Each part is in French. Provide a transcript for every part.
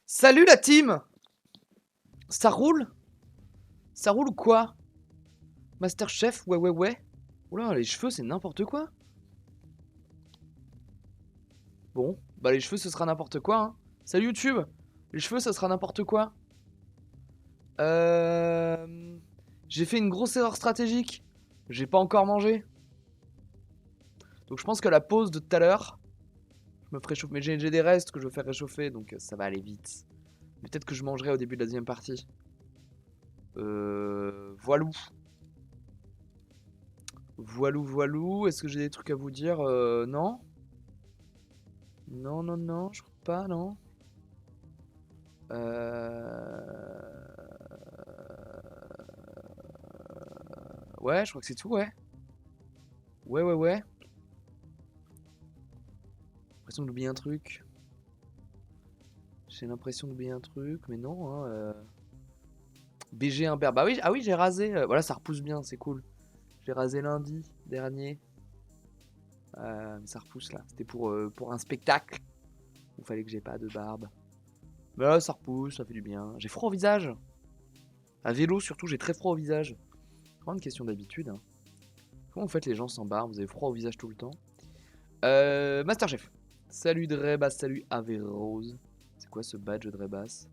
Salut la team! Ça roule? Ça roule ou quoi? Masterchef, ouais ouais ouais. Oula, les cheveux c'est n'importe quoi. Bon, bah les cheveux ce sera n'importe quoi hein. Salut YouTube! Les cheveux ça sera n'importe quoi. J'ai fait une grosse erreur stratégique. J'ai pas encore mangé. Donc je pense que la pause de tout à l'heure, je me ferai chauffer. Mais j'ai des restes que je veux faire réchauffer donc ça va aller vite. Mais peut-être que je mangerai au début de la deuxième partie. Voilou. Voilou, voilou. Est-ce que j'ai des trucs à vous dire? Non. Non, non, non, je crois pas, non. Ouais, je crois que c'est tout, ouais. Ouais, ouais, ouais. J'ai l'impression d'oublier un truc. J'ai l'impression d'oublier un truc, mais non, hein. BG Imbert. Bah oui, ah oui, j'ai rasé. Voilà, ça repousse bien, c'est cool. J'ai rasé lundi dernier. Ça repousse là. C'était pour un spectacle. Il fallait que j'ai pas de barbe. Mais là, ça repousse, ça fait du bien. J'ai froid au visage. À vélo, surtout, j'ai très froid au visage. C'est vraiment une question d'habitude. Hein. Comment vous faites les gens sans barbe? Vous avez froid au visage tout le temps? Masterchef. Salut Drebas, salut Averrose. C'est quoi ce badge Drebas?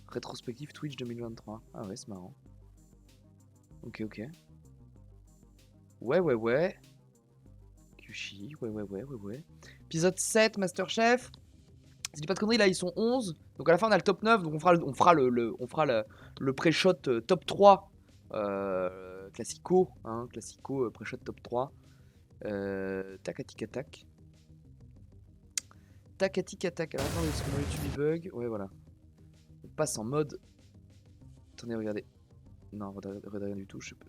Rétrospective Twitch 2023. Ah ouais, c'est marrant. Ok, ok. Ouais, ouais, ouais. Kushi, ouais, ouais, ouais, ouais, ouais. Épisode 7, Masterchef. Si je dis pas de conneries, là ils sont 11. Donc à la fin on a le top 9. Donc on fera le pré-shot top 3. Classico, hein, classico pré-shot top 3. Tac, tac, tac. Tac, tac, tac. Alors attendez, est-ce que mon YouTube il bug? Ouais, voilà. On passe en mode. Attendez, regardez. Non, regardez rien du tout. Je sais pas.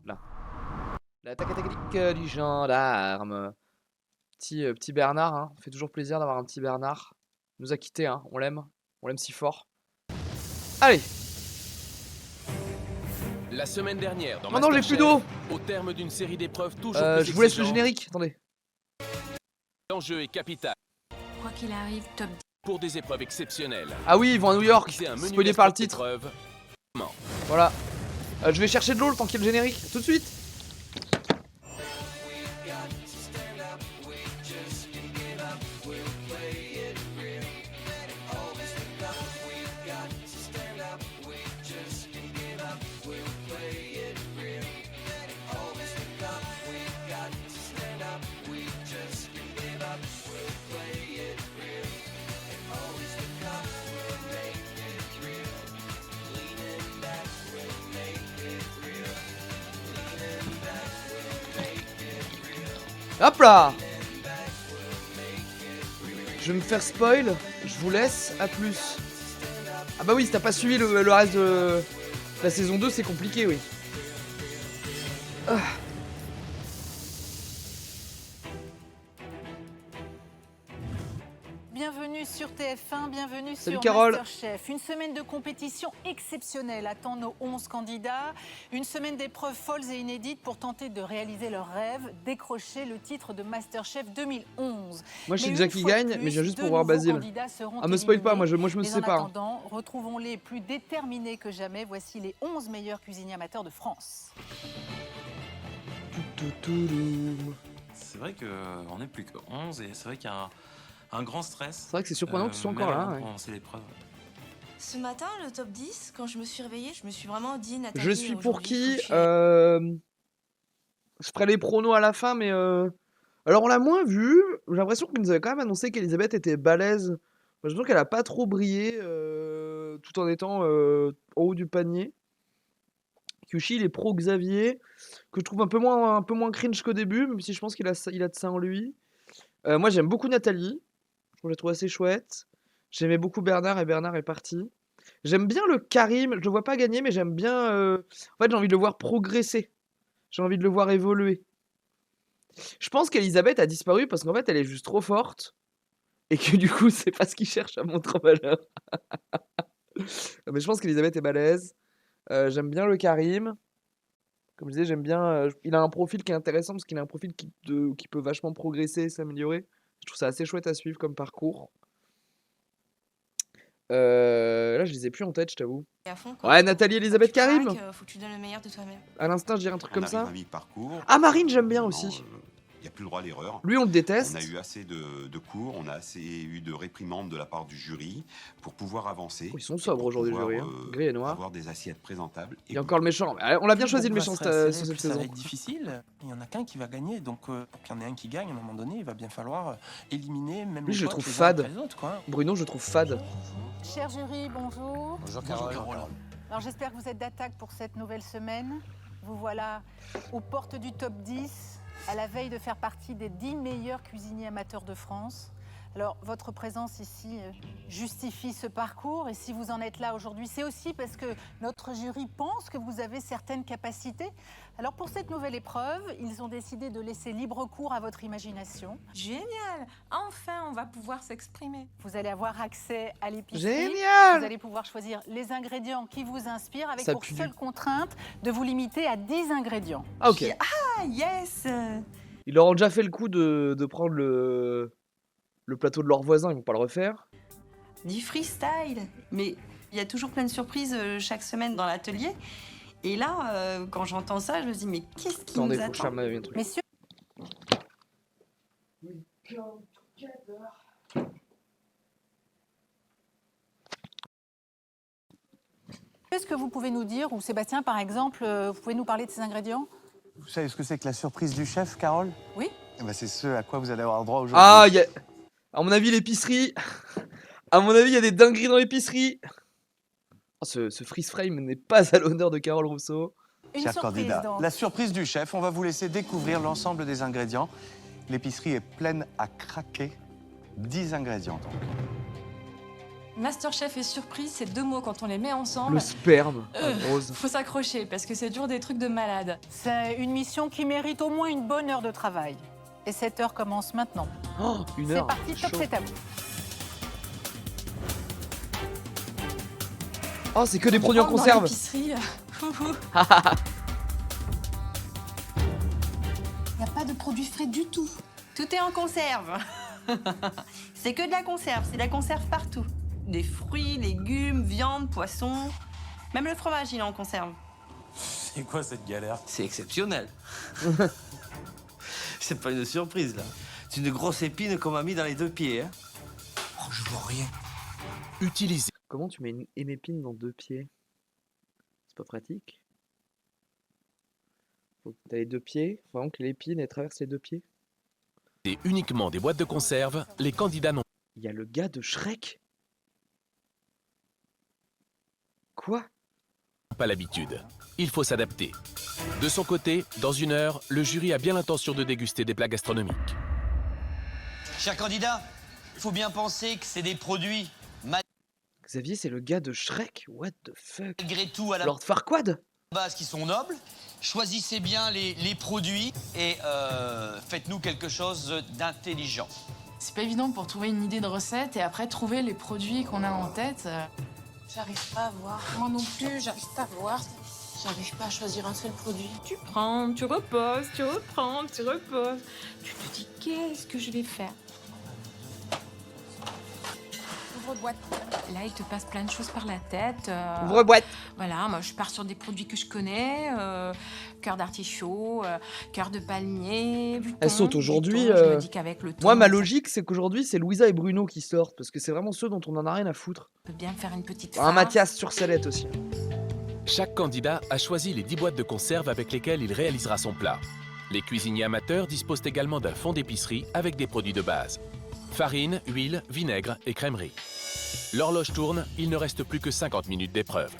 Là. La tac, tac, du gendarme. Petit Bernard, hein. Fait toujours plaisir d'avoir un petit Bernard. Il nous a quitté, hein. On l'aime. On l'aime si fort. Allez! La semaine dernière, dans Maintenant j'ai plus d'eau! au terme d'une série d'épreuves toujours plus je vous laisse le exigeantes, générique. Attendez. l'enjeu est capital Quoi qu'il arrive, top 10. pour des épreuves exceptionnelles. Ah oui, ils vont à New York. C'est un menu Spoilé par le gastro titre. d'épreuves. Voilà. Je vais chercher de l'eau le temps qu'il y ait le générique. Tout de suite. Hop là! Je vais me faire spoil. Je vous laisse. À plus. Ah bah oui, si t'as pas suivi le reste de la saison 2, c'est compliqué, oui. Ah. Bienvenue sur TF1, bienvenue Salut sur Carole. Masterchef. Une semaine de compétition exceptionnelle attend nos 11 candidats. Une semaine d'épreuves folles et inédites pour tenter de réaliser leur rêve, décrocher le titre de Masterchef 2011. Moi je sais déjà qui gagne, mais je viens juste pour voir Basile. Ah, me spoil pas, moi je me sais pas. En attendant, retrouvons-les plus déterminés que jamais. Voici les 11 meilleurs cuisiniers amateurs de France. C'est vrai qu'on est plus que 11 et c'est vrai qu'il y a un grand stress. C'est vrai que c'est surprenant qu'ils soient encore là. Ouais. C'est l'épreuve. Ce matin, le top 10, quand je me suis réveillée, je me suis vraiment dit, Nathalie, Je suis pour qui faut que Je ferai les pronos à la fin, mais alors on l'a moins vu. J'ai l'impression qu'ils nous avaient quand même annoncé qu'Elisabeth était balèze. J'ai l'impression qu'elle a pas trop brillé tout en étant en haut du panier. Kyushi, il est pro Xavier, que je trouve un peu moins cringe qu'au début, même si je pense qu'il a de ça en lui. Moi j'aime beaucoup Nathalie. Je la trouve assez chouette. J'aimais beaucoup Bernard et Bernard est parti. J'aime bien le Karim. Je le vois pas gagner, mais j'aime bien. En fait, j'ai envie de le voir progresser. J'ai envie de le voir évoluer. Je pense qu'Elisabeth a disparu parce qu'en fait, elle est juste trop forte. Et que du coup, c'est pas ce qu'il cherche à montrer en valeur. Mais je pense qu'Elisabeth est balèze. J'aime bien le Karim. Comme je disais, j'aime bien. Il a un profil qui est intéressant parce qu'il a un profil qui peut vachement progresser et s'améliorer. Je trouve ça assez chouette à suivre comme parcours. Là, je les ai plus en tête, je t'avoue. à fond. Quand Ouais, Nathalie quand Elisabeth tu qui arrive. craques, faut que tu donnes le meilleur de toi-même. À l'instant, je dirais un truc comme ça. Un mi-parcours. Ah, Marine, j'aime bien aussi. Il n'y a plus le droit à l'erreur. Lui, on le déteste. On a eu assez de cours, on a assez eu de réprimandes de la part du jury pour pouvoir avancer. Oh, ils sont et sobres pour aujourd'hui, le pouvoir, jury. Hein. Gris et noir. Avoir des assiettes présentables. Il y a encore le méchant. On l'a bien choisi, le méchant, sur cette Ça va saison. être difficile. Il y en a qu'un qui va gagner. Donc, pour qu'il y en ait un qui gagne, à un moment donné, il va bien falloir éliminer même Lui, les je le potes trouve les uns fade. après les autres, quoi. Bruno, je le trouve fade. Cher jury, bonjour. Bonjour Carole. Alors j'espère que vous êtes d'attaque pour cette nouvelle semaine. Vous voilà aux portes du top 10, à la veille de faire partie des 10 meilleurs cuisiniers amateurs de France. Alors votre présence ici justifie ce parcours et si vous en êtes là aujourd'hui, c'est aussi parce que notre jury pense que vous avez certaines capacités. Alors pour cette nouvelle épreuve, ils ont décidé de laisser libre cours à votre imagination. Génial! Enfin, on va pouvoir s'exprimer. Vous allez avoir accès à l'épicerie. Génial! Vous allez pouvoir choisir les ingrédients qui vous inspirent avec Ça pour pue seule contrainte de vous limiter à 10 ingrédients. Ah, ok. Ah, yes! Ils leur ont déjà fait le coup de prendre le plateau de leurs voisins, ils vont pas le refaire. Du freestyle. Mais il y a toujours plein de surprises chaque semaine dans l'atelier. Et là, quand j'entends ça, je me dis, mais qu'est-ce qui Attendez, nous faut que je attend? ferme un truc. Messieurs, est-ce que vous pouvez nous dire, ou Sébastien par exemple, vous pouvez nous parler de ces ingrédients? Vous savez ce que c'est que la surprise du chef, Carole? Oui. Eh ben, c'est ce à quoi vous allez avoir droit aujourd'hui. Ah, y a... à mon avis, l'épicerie. À mon avis, il y a des dingueries dans l'épicerie. Oh, ce freeze frame n'est pas à l'honneur de Carole Rousseau. Une Cher surprise candidat, donc. la surprise du chef, on va vous laisser découvrir l'ensemble des ingrédients. L'épicerie est pleine à craquer. 10 ingrédients donc. Masterchef et surprise, c'est deux mots quand on les met ensemble. Le sperme, rose. Faut s'accrocher parce que c'est toujours des trucs de malade. C'est une mission qui mérite au moins une bonne heure de travail. Et cette heure commence maintenant. Oh, une C'est heure. parti, top, chaud. c'est à vous. Oh, c'est que des produits en Prendre dans conserve. l'épicerie. Il n'y a pas de produits frais du tout. Tout est en conserve. C'est que de la conserve, c'est de la conserve partout. Des fruits, légumes, viande, poisson. Même le fromage, il est en conserve. C'est quoi cette galère? C'est exceptionnel. C'est pas une surprise, là. C'est une grosse épine qu'on m'a mis dans les deux pieds. Hein. Oh, je vois rien. Utilisez Comment tu mets une épine dans 2 pieds? C'est pas pratique. Faut que t'as les 2 pieds. Faut vraiment que l'épine elle traverse les 2 pieds. uniquement des boîtes de conserve. Les candidats n'ont Il y a le gars de Shrek. Quoi? pas l'habitude. Il faut s'adapter. De son côté, dans 1 heure, le jury a bien l'intention de déguster des plats gastronomiques. Cher candidat, il faut bien penser que c'est des produits Xavier, c'est le gars de Shrek? What the fuck? malgré tout à la Lord Farquaad? base qui sont nobles. Choisissez bien les produits et faites-nous quelque chose d'intelligent. C'est pas évident pour trouver une idée de recette et après trouver les produits qu'on a en tête. J'arrive pas à voir. Moi non plus, j'arrive pas à voir. J'arrive pas à choisir un seul produit. Tu prends, tu reposes, tu reprends, tu reposes. Tu te dis, qu'est-ce que je vais faire? Ouvre-boîte. Là, il te passe plein de choses par la tête. Ouvre-boîte. Voilà, moi, je pars sur des produits que je connais. Cœur d'artichaut, cœur de palmier, buton, Elle saute aujourd'hui. du thon. Je me dis qu'avec le Moi, thon, ma ça logique, c'est qu'aujourd'hui, c'est Louisa et Bruno qui sortent. Parce que c'est vraiment ceux dont on en a rien à foutre. peut bien faire une petite Un farce. Mathias sur sellette aussi. Chaque candidat a choisi les 10 boîtes de conserve avec lesquelles il réalisera son plat. Les cuisiniers amateurs disposent également d'un fond d'épicerie avec des produits de base. Farine, huile, vinaigre et crèmerie. L'horloge tourne, il ne reste plus que 50 minutes d'épreuve.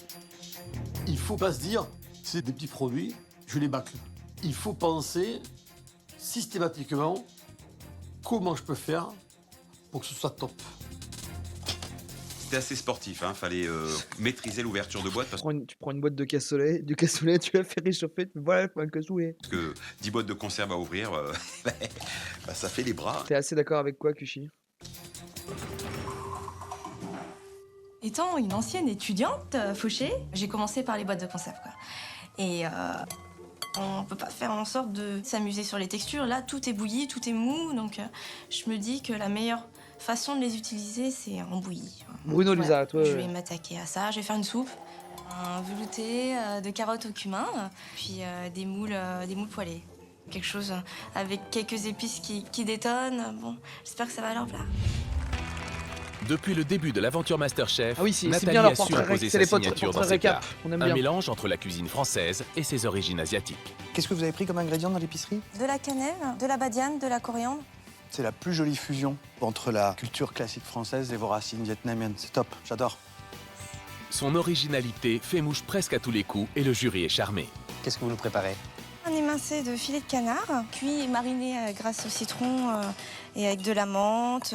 Il faut pas se dire, c'est des petits produits, je les bâcle. Il faut penser systématiquement comment je peux faire pour que ce soit top. C'était assez sportif, hein. Fallait maîtriser l'ouverture de boîte parce Tu prends une boîte de cassoulet, du cassoulet, tu la fais réchauffer, tu fais voilà, un cassoulet. que 10 boîtes de conserve à ouvrir, bah, ça fait les bras. T'es assez d'accord avec quoi, Kushi? Étant une ancienne étudiante, Fauché, j'ai commencé par les boîtes de conserve, quoi. Et on peut pas faire en sorte de s'amuser sur les textures. Là, tout est bouilli, tout est mou, donc je me dis que la meilleure façon de les utiliser, c'est en bouillie. Bruno, Lisa, toi. Je vais m'attaquer à ça. Je vais faire une soupe, un velouté de carottes au cumin, puis des moules poêlés. Quelque chose avec quelques épices qui détonnent. Bon, j'espère que ça va à leur plat. Depuis le début de l'aventure Masterchef, Ah oui, c'est Nathalie bien leur a su portrait imposer c'est sa les portraits signature dans ses récap. plats. On aime Un bien. mélange entre la cuisine française et ses origines asiatiques. Qu'est-ce que vous avez pris comme ingrédient dans l'épicerie? De la cannelle, de la badiane, de la coriandre. C'est la plus jolie fusion entre la culture classique française et vos racines vietnamiennes. C'est top, j'adore. Son originalité fait mouche presque à tous les coups et le jury est charmé. Qu'est-ce que vous nous préparez? Un émincé de filet de canard, cuit et mariné grâce au citron et avec de la menthe.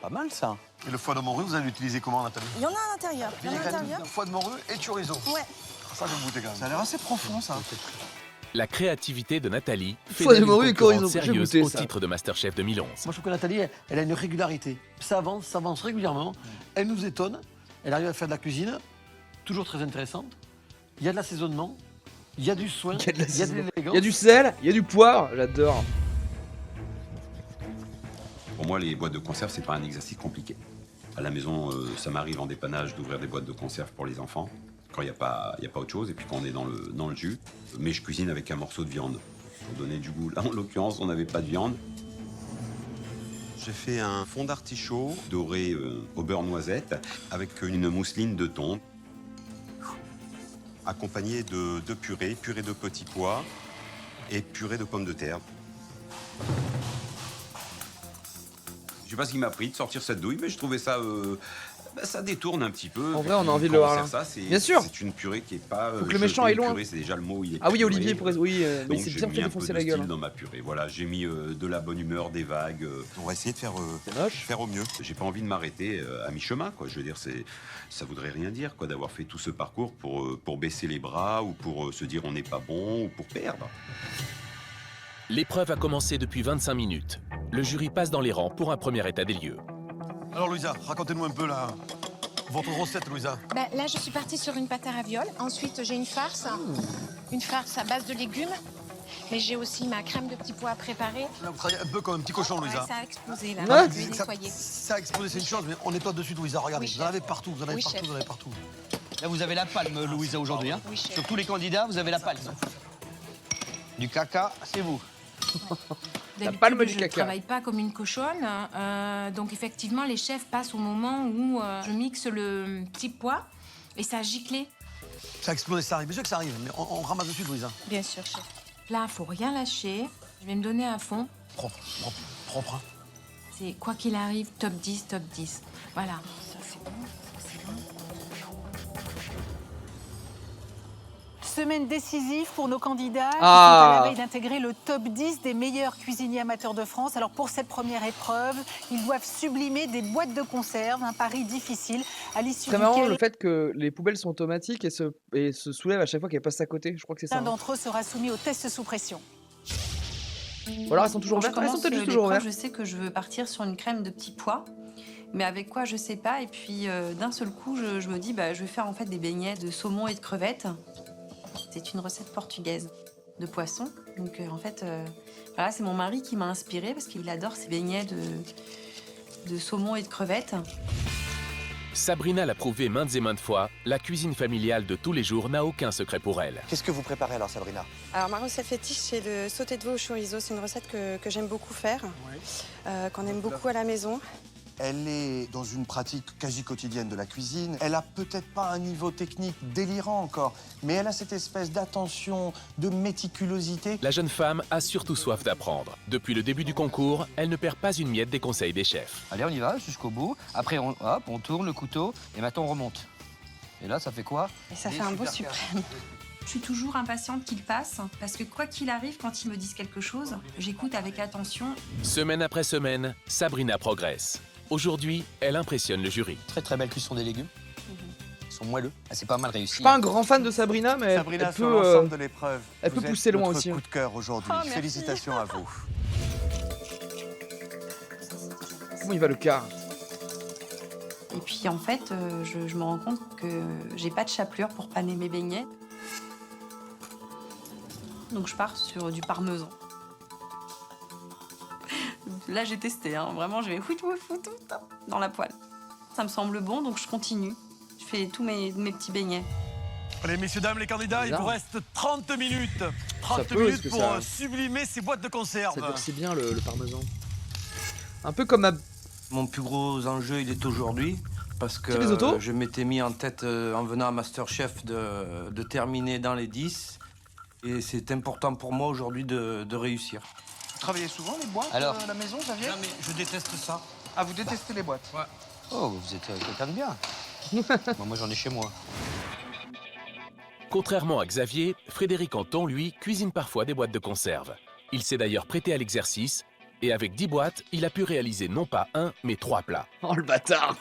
Pas mal ça. Et le foie de morue, vous allez l'utiliser comment, Nathalie? Il y en a à l'intérieur. Foie de morue et chorizo. Ouais. Ça, je vais goûter quand même. Ça a l'air assez profond ça. La créativité de Nathalie fait Foie de d'elle une morue et concurrente chorizo, j'ai sérieuse goûté au ça. titre de Masterchef 2011. Moi, je trouve que Nathalie, elle a une régularité. Ça avance régulièrement. Elle nous étonne. Elle arrive à faire de la cuisine, toujours très intéressante. Il y a de l'assaisonnement, il y a du soin, Il y a de l'assaisonnement. l'élégance. Il y a du sel, il y a du poivre, j'adore. Pour moi, les boîtes de conserve, c'est pas un exercice compliqué. À la maison, ça m'arrive en dépannage d'ouvrir des boîtes de conserve pour les enfants, quand il n'y a pas autre chose, et puis quand on est dans le jus. Mais je cuisine avec un morceau de viande, pour donner du goût. Là, en l'occurrence, on n'avait pas de viande. J'ai fait un fond d'artichaut doré au beurre noisette, avec une mousseline de thon, accompagné de purée de petits pois et purée de pommes de terre. Je sais pas ce qui m'a pris de sortir cette douille, mais je trouvais ça... ça détourne un petit peu. En vrai, on a envie de Quand le on voir, sert là. ça, c'est- Bien sûr. C'est une purée qui est pas... Faut que le méchant aille loin. Purée, c'est déjà le mot, il est Ah oui, purée. Olivier pourrait. Oui, mais Donc c'est j'ai bien mis fait un peu défoncer de la gueule. style dans ma purée. Voilà, j'ai mis de la bonne humeur, des vagues. On va essayer de faire, faire au mieux. J'ai pas envie de m'arrêter à mi-chemin, quoi. Je veux dire, ça voudrait rien dire, quoi, d'avoir fait tout ce parcours pour baisser les bras ou pour se dire on n'est pas bon ou pour perdre. L'épreuve a commencé depuis 25 minutes. Le jury passe dans les rangs pour un premier état des lieux. Alors, Louisa, racontez-nous un peu votre recette, Louisa. Ben, là, je suis partie sur une pâte à ravioles. Ensuite, j'ai une farce à base de légumes. Mais j'ai aussi ma crème de petits pois à préparer. Là, vous travaillez un peu comme un petit cochon, Ouais, Louisa. ça a explosé là. Ouais. Je vais nettoyer. Ça a explosé, c'est une chose, mais on nettoie dessus, Louisa. Regardez, Oui, vous en avez partout, vous en avez Oui, partout, chef. vous en avez partout. Là, vous avez la palme, Louisa, aujourd'hui. Hein. Oui, chef. Sur tous les candidats, vous avez la palme. Du caca, c'est vous. D'habitude, palme du je ne caca. travaille pas comme une cochonne. Donc effectivement, les chefs passent au moment où je mixe le petit pois et ça a giclé. Ça a explosé, ça arrive. Bien sûr que ça arrive, mais on ramasse dessus, Louisa. Bien sûr, chef. Là, faut rien lâcher. Je vais me donner à fond. Propre, propre, propre. Hein. C'est quoi qu'il arrive, top 10, top 10. Voilà. Ça, c'est bon. Ça, c'est bon. Semaine décisive pour nos candidats qui sont Ah. à la veille d'intégrer le top 10 des meilleurs cuisiniers amateurs de France. Alors pour cette première épreuve, ils doivent sublimer des boîtes de conserve, un pari difficile à l'issue Très marrant duquel le fait que les poubelles sont automatiques et se soulèvent à chaque fois qu'elles passent à côté. Je crois que c'est ça. l'un hein. d'entre eux sera soumis au test sous pression. Ou alors elles sont toujours ouvertes. Elles sont peut-être juste toujours ouvertes. Je sais que je veux partir sur une crème de petits pois, mais avec quoi, je sais pas. Et puis d'un seul coup, je me dis, je vais faire en fait des beignets de saumon et de crevettes. C'est une recette portugaise de poisson. Donc en fait, voilà, c'est mon mari qui m'a inspirée parce qu'il adore ces beignets de saumon et de crevettes. Sabrina l'a prouvé maintes et maintes fois, la cuisine familiale de tous les jours n'a aucun secret pour elle. Qu'est-ce que vous préparez alors, Sabrina? Alors ma recette fétiche, c'est le sauté de veau au chorizo. C'est une recette que j'aime beaucoup faire, qu'on aime beaucoup à la maison. Elle est dans une pratique quasi quotidienne de la cuisine. Elle a peut-être pas un niveau technique délirant encore, mais elle a cette espèce d'attention, de méticulosité. La jeune femme a surtout soif d'apprendre. Depuis le début du concours, elle ne perd pas une miette des conseils des chefs. Allez, on y va jusqu'au bout. Après, on tourne le couteau et maintenant on remonte. Et là, ça fait quoi? Et ça fait un beau suprême. Je suis toujours impatiente qu'il passe parce que quoi qu'il arrive, quand ils me disent quelque chose, j'écoute avec attention. Semaine après semaine, Sabrina progresse. Aujourd'hui, elle impressionne le jury. Très très belle cuisson des légumes. Ils sont moelleux. Ah, c'est pas mal réussi. Je suis pas un grand fan de Sabrina, mais Sabrina, elle sur peut, l'ensemble de l'épreuve, elle peut vous êtes pousser loin notre aussi. coup de cœur aujourd'hui. Oh, merci. Félicitations à vous. Comment il va le quart? Et puis en fait, je me rends compte que j'ai pas de chapelure pour paner mes beignets. Donc je pars sur du parmesan. Là, j'ai testé, hein. Vraiment, je vais dans la poêle. Ça me semble bon, donc je continue. Je fais tous mes petits beignets. Allez, messieurs, dames, les candidats, il vous reste 30 minutes. 30 minutes pour sublimer ces boîtes de conserve. Ça durcit bien le parmesan. Un peu comme Mon plus gros enjeu, il est aujourd'hui. Parce que les autos je m'étais mis en tête, en venant à Masterchef, de terminer dans les 10. Et c'est important pour moi aujourd'hui de réussir. Vous travaillez souvent les boîtes Alors à la maison, Xavier? Non, mais je déteste ça. Ah, vous détestez les boîtes? Ouais. Oh, vous êtes quelqu'un de bien. Moi, j'en ai chez moi. Contrairement à Xavier, Frédéric Anton, lui, cuisine parfois des boîtes de conserve. Il s'est d'ailleurs prêté à l'exercice, et avec 10 boîtes, il a pu réaliser non pas 1, mais 3 plats. Oh le bâtard.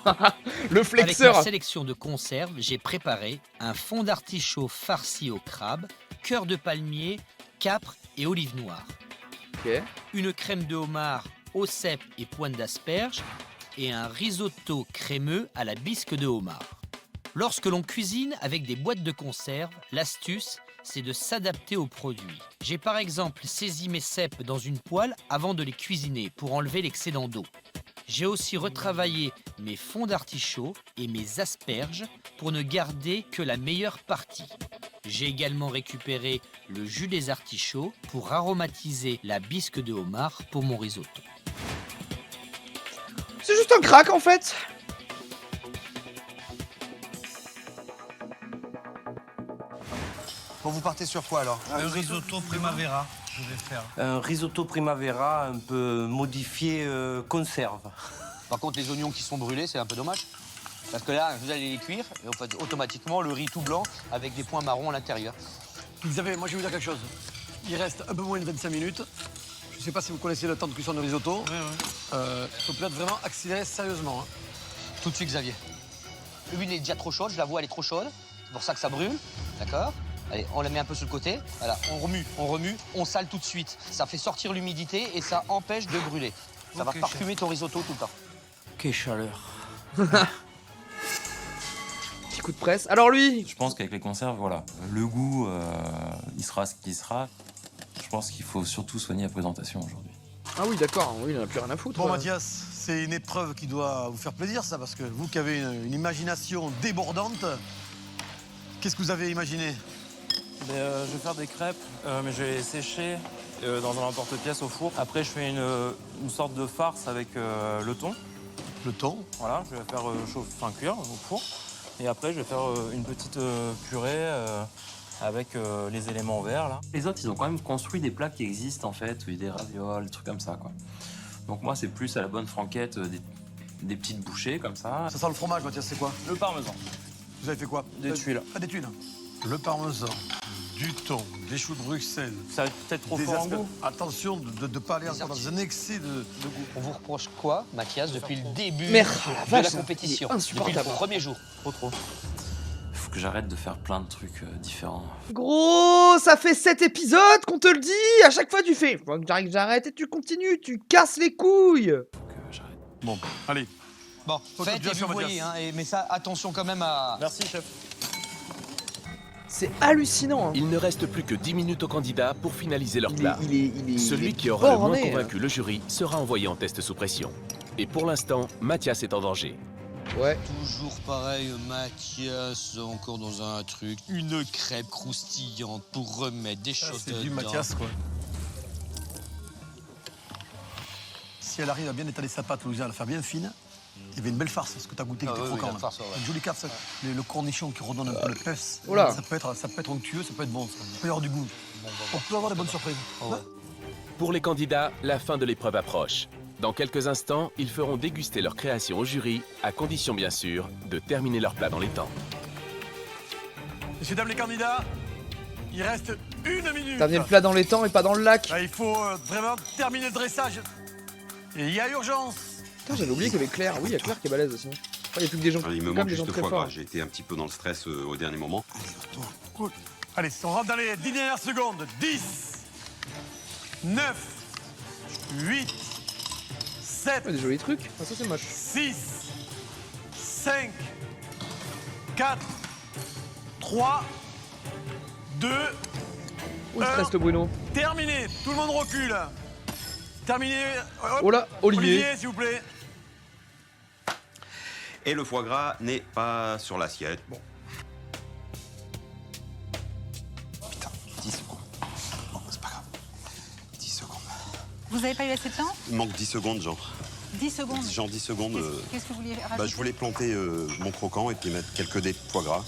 Le Avec flexeur. ma sélection de conserves, j'ai préparé un fond d'artichaut farci au crabe, cœur de palmier, capre et olive noire. Ok. Une crème de homard au cèpe et pointe d'asperge et un risotto crémeux à la bisque de homard. Lorsque l'on cuisine avec des boîtes de conserve, l'astuce, c'est de s'adapter aux produits. J'ai par exemple saisi mes cèpes dans une poêle avant de les cuisiner pour enlever l'excédent d'eau. J'ai aussi retravaillé mes fonds d'artichaut et mes asperges pour ne garder que la meilleure partie. J'ai également récupéré le jus des artichauts pour aromatiser la bisque de homard pour mon risotto. C'est juste un crack en fait. Bon, vous partez sur quoi alors? Un risotto primavera, je vais faire. Un risotto primavera un peu modifié conserve. Par contre, les oignons qui sont brûlés, c'est un peu dommage. Parce que là, vous allez les cuire, et on fait automatiquement le riz tout blanc avec des points marrons à l'intérieur. Xavier, moi je vais vous dire quelque chose. Il reste un peu moins de 25 minutes. Je ne sais pas si vous connaissez le temps de cuisson de risotto. Il faut peut-être vraiment accélérer sérieusement. Hein. Tout de suite, Xavier. L'huile est déjà trop chaude, je la vois, elle est trop chaude. C'est pour ça que ça brûle, d'accord? Allez, on la met un peu sur le côté. Voilà, on remue, on sale tout de suite. Ça fait sortir l'humidité et ça empêche de brûler. Ça va parfumer ton risotto tout le temps. Quelle chaleur. Petit coup de presse. Alors lui. Je pense qu'avec les conserves, voilà, le goût, il sera ce qu'il sera. Je pense qu'il faut surtout soigner la présentation aujourd'hui. Ah oui, d'accord. Oui, il n'en a plus rien à foutre. Bon, Mathias, c'est une épreuve qui doit vous faire plaisir, ça, parce que vous qui avez une imagination débordante, qu'est-ce que vous avez imaginé? Je vais faire des crêpes, mais je vais les sécher dans un emporte-pièce au four. Après, je fais une sorte de farce avec le thon. Le thon? Voilà, je vais faire cuire au four. Et après, je vais faire une petite purée avec les éléments verts, là. Les autres, ils ont quand même construit des plats qui existent, en fait, des ravioles, des trucs comme ça, quoi. Donc moi, c'est plus à la bonne franquette, des petites bouchées, comme ça. Ça sent le fromage, Mathias, c'est quoi? Le parmesan. Vous avez fait quoi? Des tuiles. Ah, des tuiles. Le parmesan, du thon, des choux de Bruxelles. Ça va être peut-être trop fort en goût. Attention de ne pas aller encore dans un excès de goût. On vous reproche quoi, Mathias, depuis le début Merde, de la compétition? insupportable. Depuis le premier jour. Trop. Faut que j'arrête de faire plein de trucs différents. Gros, ça fait 7 épisodes qu'on te le dit. À chaque fois, tu fais. Faut que j'arrête et tu continues. Tu casses les couilles. Bon, allez. Bon, faites et vous voyez, hein, mais ça, attention quand même à... Merci, chef. C'est hallucinant. Hein. Il ne reste plus que 10 minutes aux candidats pour finaliser leur plat. Celui il est qui aura le moins borné, convaincu le jury sera envoyé en test sous pression. Et pour l'instant, Mathias est en danger. Ouais. Toujours pareil, Mathias, encore dans un truc, une crêpe croustillante pour remettre des choses dedans. C'est du Mathias, quoi. Si elle arrive à bien étaler sa pâte, Louisa, à la faire bien fine, il y avait une belle farce, ce que tu as goûté, qui était croquant. Une jolie carte, le cornichon qui redonne un peu le peps. Oula. Ça peut être onctueux, ça peut être bon. Ça. Il peut y avoir du goût. On peut avoir des bonnes surprises. Pour les candidats, la fin de l'épreuve approche. Dans quelques instants, ils feront déguster leur création au jury, à condition bien sûr de terminer leur plat dans les temps. Messieurs, dames les candidats, il reste 1 minute. T'as amené le plat dans les temps et pas dans le lac. Là, il faut vraiment terminer le dressage. Et il y a urgence. Putain, j'avais oublié qu'il y avait Claire. Oui, il y a Claire qui est balèze aussi. Il n'y a plus que des gens, Il me comme manque des gens juste très foie forts. gras. J'ai été un petit peu dans le stress au dernier moment. Allez, retourne. Cool. Allez, on rentre dans les 10 dernières secondes. 10, 9, 8, 7, Des jolis trucs. Ah, ça, c'est moche. 6, 5, 4, 3, 2, Où il stresse le Bruno? terminé. Tout le monde recule. terminé. Hop. Oh là, Olivier. Olivier, s'il vous plaît. Et le foie gras n'est pas sur l'assiette. Bon. Putain, 10 secondes. Bon, c'est pas grave. 10 secondes. Vous n'avez pas eu assez de temps? Il manque 10 secondes, genre. 10 secondes. Genre 10 secondes. Qu'est-ce que vous vouliez rajouter? Bah, je voulais planter mon croquant et puis mettre quelques dés de foie gras.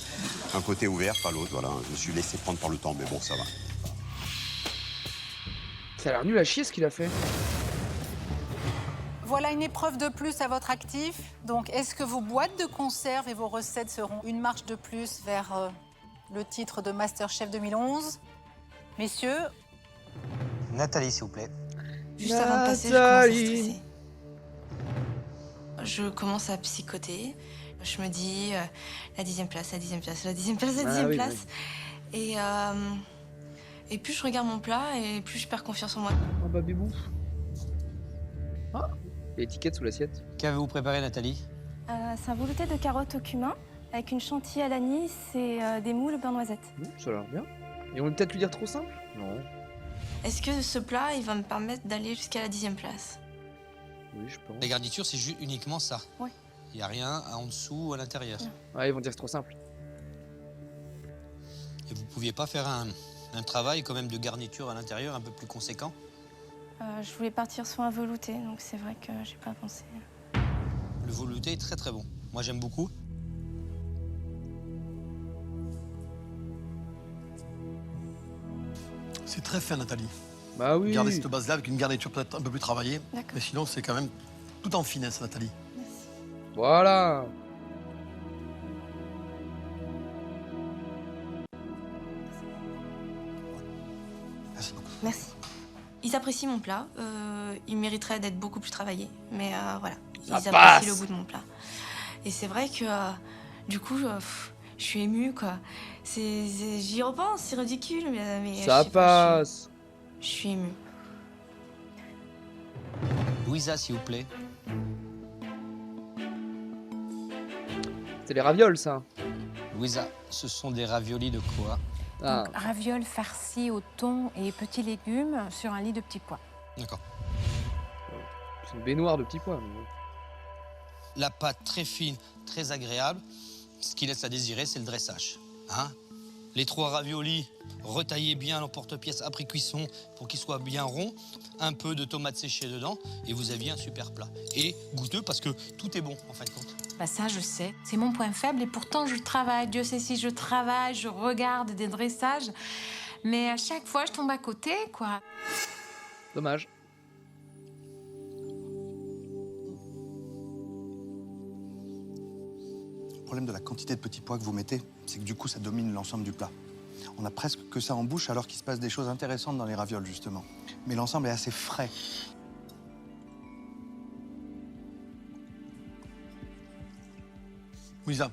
Un côté ouvert, pas l'autre. Voilà, je me suis laissé prendre par le temps, mais bon, ça va. Ça a l'air nul à chier ce qu'il a fait. Voilà une épreuve de plus à votre actif. Donc, est-ce que vos boîtes de conserve et vos recettes seront une marche de plus vers le titre de MasterChef 2011? Messieurs? Nathalie, s'il vous plaît. Juste avant de passer, je commence à stresser. Je commence à psychoter. Je me dis la 10e place, la 10e place, la 10e place, la 10e place. Oui. Et plus je regarde mon plat et plus je perds confiance en moi. Oh bah bébou. Ah, l'étiquette sous l'assiette. Qu'avez-vous préparé, Nathalie? C'est un velouté de carottes au cumin avec une chantilly à l'anis et des moules au beurre noisette. Ça a l'air bien. Et on va peut-être lui dire trop simple? Non. Est-ce que ce plat, il va me permettre d'aller jusqu'à la 10e place? Oui, je pense. Les garnitures, c'est uniquement ça. Oui. Il n'y a rien en dessous ou à l'intérieur. Ouais, ils vont dire que c'est trop simple. Et vous pouviez pas faire un travail quand même de garniture à l'intérieur un peu plus conséquent? Je voulais partir sur un velouté, donc c'est vrai que j'ai pas pensé. Le velouté est très très bon. Moi j'aime beaucoup. C'est très fin, Nathalie. Bah oui. Gardez cette base-là avec une garniture peut-être un peu plus travaillée. D'accord. Mais sinon, c'est quand même tout en finesse, Nathalie. Voilà. Merci beaucoup. Merci. Ils apprécient mon plat. Il mériterait d'être beaucoup plus travaillé. Mais voilà, ils apprécient le goût de mon plat. Et c'est vrai que, du coup, je suis émue, quoi. J'y repense, c'est ridicule, mais ça passe. Je suis émue. Louisa, s'il vous plaît. C'est les ravioles, ça. Louisa, ce sont des raviolis de quoi? Donc, ravioles farcis au thon et petits légumes sur un lit de petits pois. D'accord. C'est une baignoire de petits pois. Mais... La pâte très fine, très agréable. Ce qui laisse à désirer, c'est le dressage. Hein? Les 3 raviolis, retaillez bien l'emporte-pièce après cuisson pour qu'ils soient bien ronds. Un peu de tomates séchées dedans et vous aviez un super plat. Et goûteux parce que tout est bon en fin de compte. Bah ça, je sais. C'est mon point faible et pourtant, je travaille. Dieu sait si je travaille, je regarde des dressages. Mais à chaque fois, je tombe à côté, quoi. Dommage. Le problème de la quantité de petits pois que vous mettez, c'est que du coup, ça domine l'ensemble du plat. On a presque que ça en bouche alors qu'il se passe des choses intéressantes dans les ravioles, justement. Mais l'ensemble est assez frais. Louisa,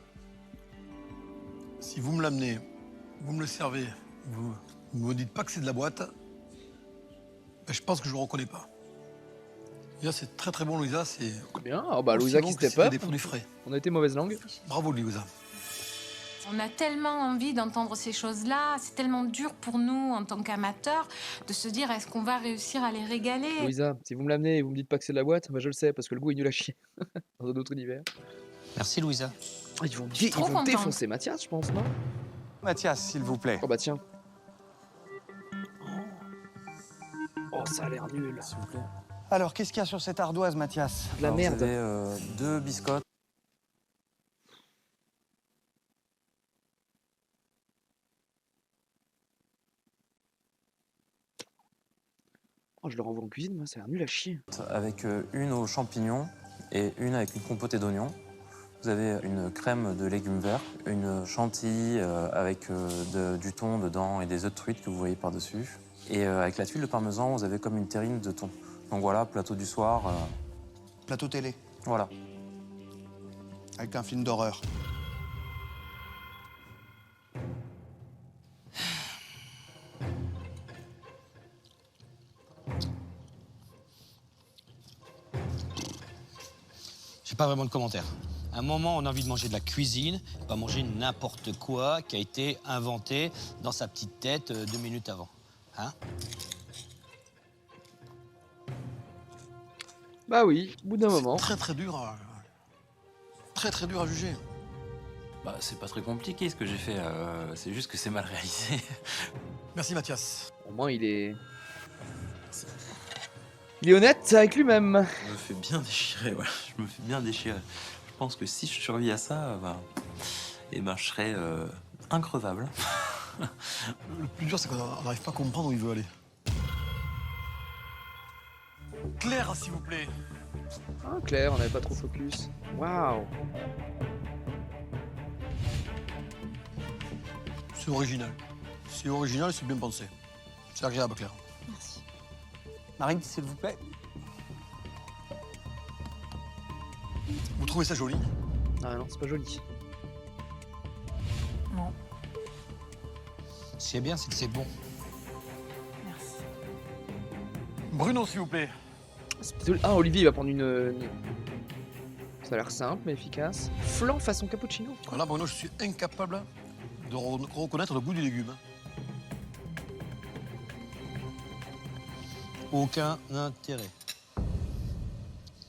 si vous me l'amenez, vous me le servez, vous ne me dites pas que c'est de la boîte, ben je pense que je ne le reconnais pas. Louisa, c'est très très bon, Louisa. C'est bien. Oh bah, Louisa qui step up. Des produits frais. On a été mauvaise langue. Bravo, Louisa. On a tellement envie d'entendre ces choses-là. C'est tellement dur pour nous, en tant qu'amateurs, de se dire est-ce qu'on va réussir à les régaler? Louisa, si vous me l'amenez et vous me dites pas que c'est de la boîte, bah je le sais parce que le goût est nul à chier. Dans un autre univers. Merci, Louisa. Ils vont défoncer Mathias, je pense, non? Mathias, s'il vous plaît. Oh bah tiens. Oh, ça a l'air nul. S'il vous plaît. Alors, qu'est-ce qu'il y a sur cette ardoise, Mathias? De la merde. Vous avez 2 biscottes. Oh, je le renvoie en cuisine, moi, ça a l'air nul à chier. Avec une aux champignons et une avec une compotée d'oignons. Vous avez une crème de légumes verts, une chantilly avec du thon dedans et des œufs de truite que vous voyez par-dessus. Et avec la tuile de parmesan, vous avez comme une terrine de thon. Donc voilà, plateau du soir. Plateau télé. Voilà. Avec un film d'horreur. J'ai pas vraiment de commentaires. À un moment, on a envie de manger de la cuisine, pas manger n'importe quoi qui a été inventé dans sa petite tête 2 minutes avant. Hein? Bah oui, au bout d'un moment. Très très dur à... Très très dur à juger. Bah, c'est pas très compliqué ce que j'ai fait, c'est juste que c'est mal réalisé. Merci Mathias. Au moins il est honnête avec lui-même. Je me fais bien déchirer, ouais. Je me fais bien déchirer. Je pense que si je survis à ça, je serais increvable. Le plus dur, c'est qu'on n'arrive pas à comprendre où il veut aller. Claire, s'il vous plaît. Ah, Claire, on n'avait pas trop focus. Waouh. C'est original. C'est original, c'est bien pensé. C'est agréable, Claire. Merci. Marine, s'il vous plaît. Vous trouvez ça joli? Ah non, c'est pas joli. Non. Ce qui est bien, c'est que c'est bon. Merci. Bruno, s'il vous plaît. Ah, Olivier, il va prendre une... Ça a l'air simple, mais efficace. Flan façon cappuccino. Voilà, Bruno, je suis incapable de reconnaître le goût du légume. Aucun intérêt.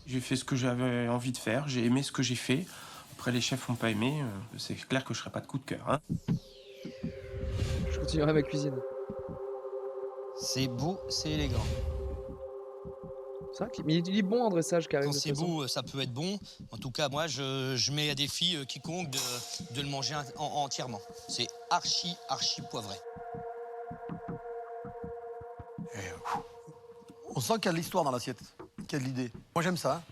J'ai fait ce que j'avais envie de faire, j'ai aimé ce que j'ai fait. Après, les chefs n'ont pas aimé, c'est clair que je ne ferai pas de coup de cœur. Hein. Je continuerai ma cuisine. C'est beau, c'est élégant. C'est vrai qu'il est bon en dressage, carrément. Quand c'est beau, ça peut être bon. En tout cas, moi, je mets à défi quiconque de le manger entièrement. C'est archi poivré. On sent qu'il y a de l'histoire dans l'assiette, qu'il y a de l'idée. Moi, j'aime ça.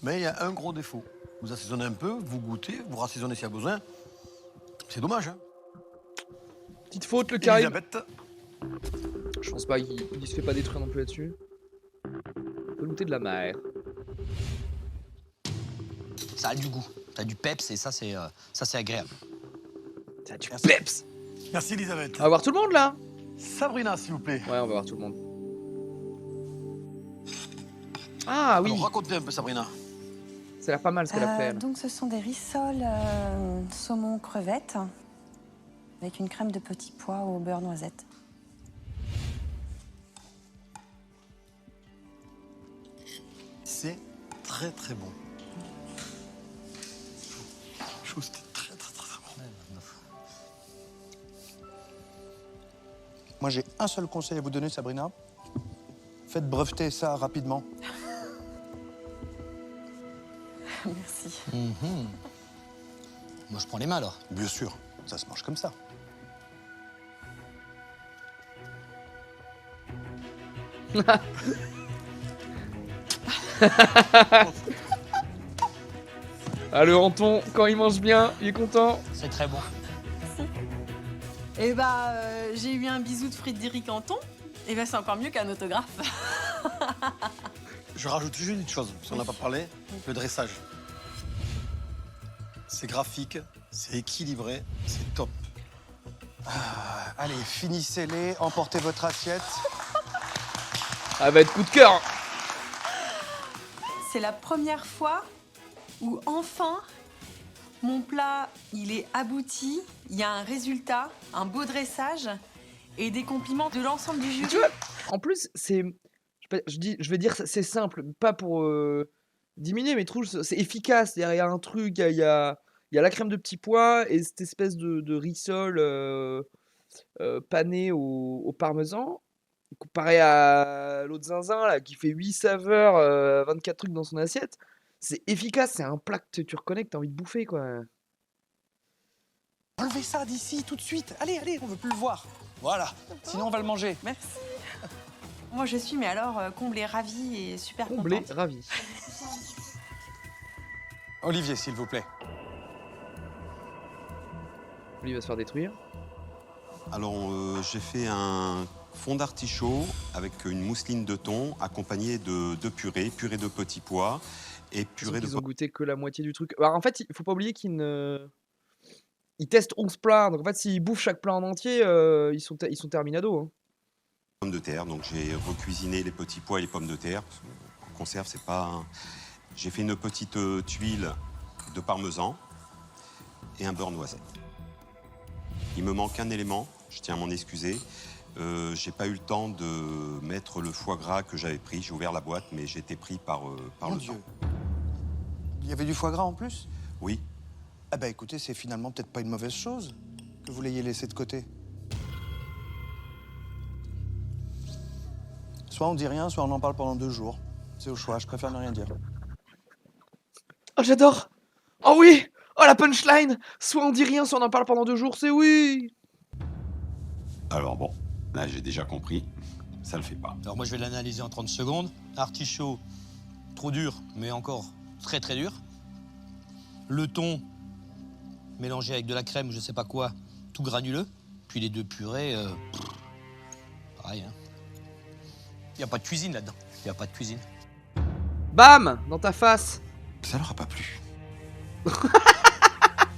Mais il y a un gros défaut. Vous assaisonnez un peu, vous goûtez, vous rassaisonnez s'il y a besoin. C'est dommage, hein. Petite faute, le carré. Elisabeth. Je pense pas qu'il se fait pas détruire non plus là-dessus. On peut goûter de la mer. Ça a du goût, ça a du peps et ça c'est agréable. Ça a du peps. Merci Elisabeth. On va voir tout le monde là. Sabrina, s'il vous plaît. Ouais, on va voir tout le monde. Ah oui. Alors, racontez un peu, Sabrina. Ça a l'air pas mal ce qu'elle a fait. Donc ce sont des rissoles saumon crevettes avec une crème de petits pois au beurre noisette. C'est très très bon. Je trouve que c'était très bon. Moi, j'ai un seul conseil à vous donner, Sabrina. Faites breveter ça rapidement. Merci. Moi je prends les mains alors. Bien sûr, ça se mange comme ça. Ah, le Anton, quand il mange bien, il est content. C'est très bon. Et j'ai eu un bisou de Frédéric Anton. Et c'est encore mieux qu'un autographe. Je rajoute juste une chose, parce qu'on n'a pas parlé, le dressage. C'est graphique, c'est équilibré, c'est top. Allez, finissez-les, emportez votre assiette. Ah, va être coup de cœur. C'est la première fois où enfin mon plat il est abouti, il y a un résultat, un beau dressage et des compliments de l'ensemble du jury. Tu vois, en plus, c'est... Je vais dire c'est simple, pas pour diminuer, mais je trouve c'est efficace. Il y a un truc, il y a la crème de petits pois et cette espèce de rissole panée au parmesan. Comparé à l'autre zinzin là, qui fait 8 saveurs, 24 trucs dans son assiette. C'est efficace, c'est un plat que tu reconnais, que tu as envie de bouffer, quoi. Enlevez ça d'ici tout de suite. Allez, on veut plus le voir. Voilà, sinon on va le manger. Merci. Moi je suis, mais alors comblée, ravie et super Comblée, contente. ravie. Olivier, s'il vous plaît. Lui, il va se faire détruire. Alors, j'ai fait un fond d'artichaut avec une mousseline de thon accompagnée de purée de petits pois et purée de Ils ont goûté que la moitié du truc. Alors, en fait, il faut pas oublier qu'ils testent 11 plats. Donc, en fait, s'ils bouffent chaque plat en entier, ils sont terminado. Hein. pommes de terre. Donc, j'ai recuisiné les petits pois et les pommes de terre. En conserve, c'est pas... J'ai fait une petite tuile de parmesan et un beurre noisette. Il me manque un élément, je tiens à m'en excuser. J'ai pas eu le temps de mettre le foie gras que j'avais pris. J'ai ouvert la boîte, mais j'ai été pris par Mon le Dieu. temps. Il y avait du foie gras en plus? Oui. Ah bah écoutez, c'est finalement peut-être pas une mauvaise chose que vous l'ayez laissé de côté. Soit on dit rien, soit on en parle pendant 2 jours. C'est au choix, je préfère ne rien dire. Oh, j'adore. Oh oui. Oh, la punchline. Soit on dit rien, soit on en parle pendant 2 jours, c'est oui. Alors bon, là j'ai déjà compris, ça le fait pas. Alors moi je vais l'analyser en 30 secondes. Artichaut, trop dur, mais encore très très dur. Le thon, mélangé avec de la crème, je sais pas quoi, tout granuleux. Puis les 2 purées, pareil. Hein. Y a pas de cuisine là-dedans. Y a pas de cuisine. Bam, dans ta face. Ça leur a pas plu.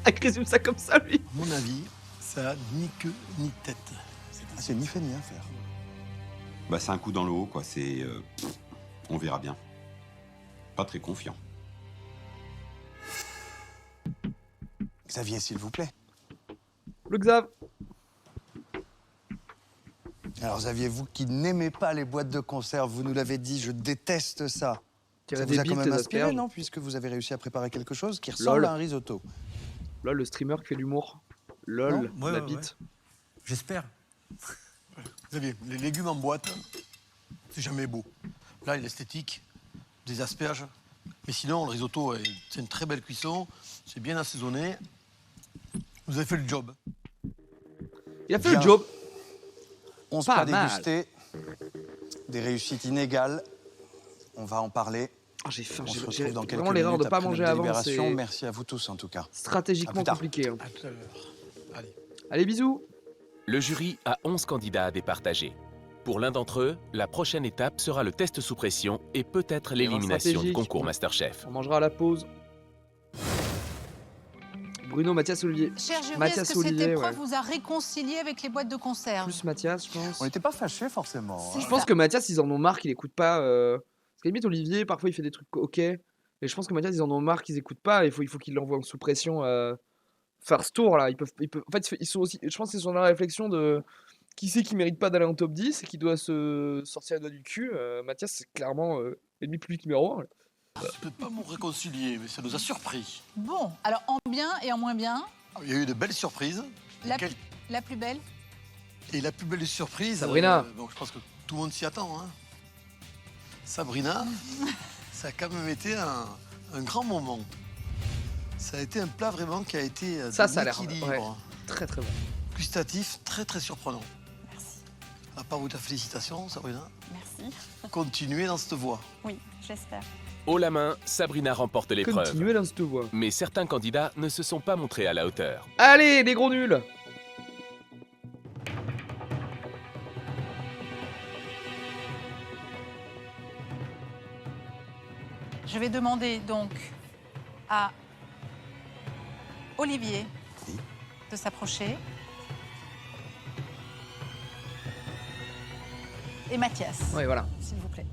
Il résume ça comme ça, lui. À mon avis, ça a ni queue ni tête. C'est ni fait ni à faire. Bah c'est un coup dans le haut, quoi. C'est... on verra bien. Pas très confiant. Xavier, s'il vous plaît. Le Xav. Alors Xavier, vous qui n'aimez pas les boîtes de conserve, vous nous l'avez dit, je déteste ça. Ça vous a quand même inspiré, non? Puisque vous avez réussi à préparer quelque chose qui ressemble à un risotto. Lol, le streamer qui fait l'humour. Lol, Ouais, la ouais, bite. J'espère. Xavier, les légumes en boîte, c'est jamais beau. Là, l'esthétique, des asperges. Mais sinon, le risotto, c'est une très belle cuisson. C'est bien assaisonné. Vous avez fait le job. Il a fait le job. 11 Pas plats mal. dégustés, des réussites inégales. On va en parler. J'ai faim, On se j'ai retrouve dans quelques vraiment l'erreur de minutes pas après manger notre avant. délibération. C'est Merci à vous tous en tout cas. À stratégiquement plus tard. compliqué. Hein. À tout à l'heure. Allez, bisous. Le jury a 11 candidats à départager. Pour l'un d'entre eux, la prochaine étape sera le test sous pression et peut-être l'élimination du stratégique. concours Masterchef. On mangera à la pause. Bruno, Mathias, Olivier. Cher jury, est-ce Mathias, que cette Olivier, épreuve ouais. vous a réconcilié avec les boîtes de conserve? Plus Mathias, je pense. On n'était pas fâchés forcément. C'est Je pense que Mathias, ils en ont marre qu'il écoute pas. Parce qu'à la limite, Olivier, parfois, il fait des trucs ok. Mais je pense que Mathias, ils en ont marre qu'ils écoutent pas. Il faut qu'ils l'envoient sous pression faire ce tour là. Ils peuvent... En fait, ils sont aussi. Je pense qu'ils sont dans la réflexion de qui c'est qui mérite pas d'aller en top 10 et qui doit se sortir les doigts du cul. Mathias, c'est clairement l'ennemi public numéro 1. C'est peut-être pas mon réconcilier, mais ça nous a surpris. Bon, alors en bien et en moins bien, Il y a eu de belles surprises. la plus belle. Et la plus belle surprise, Sabrina. bon, je pense que tout le monde s'y attend. Hein. Sabrina, ça a quand même été un grand moment. Ça a été un plat vraiment qui a été Ça a l'air équilibre, ouais, très très bon. gustatif, très très surprenant. Merci. À part vous ta félicitation, Sabrina. Merci. Continuez dans cette voie. Oui, j'espère. Haut la main, Sabrina remporte l'épreuve. Continuez dans cette voie. Mais certains candidats ne se sont pas montrés à la hauteur. Allez, les gros nuls. Je vais demander donc à Olivier de s'approcher. Et Mathias, Ouais, voilà. s'il vous plaît.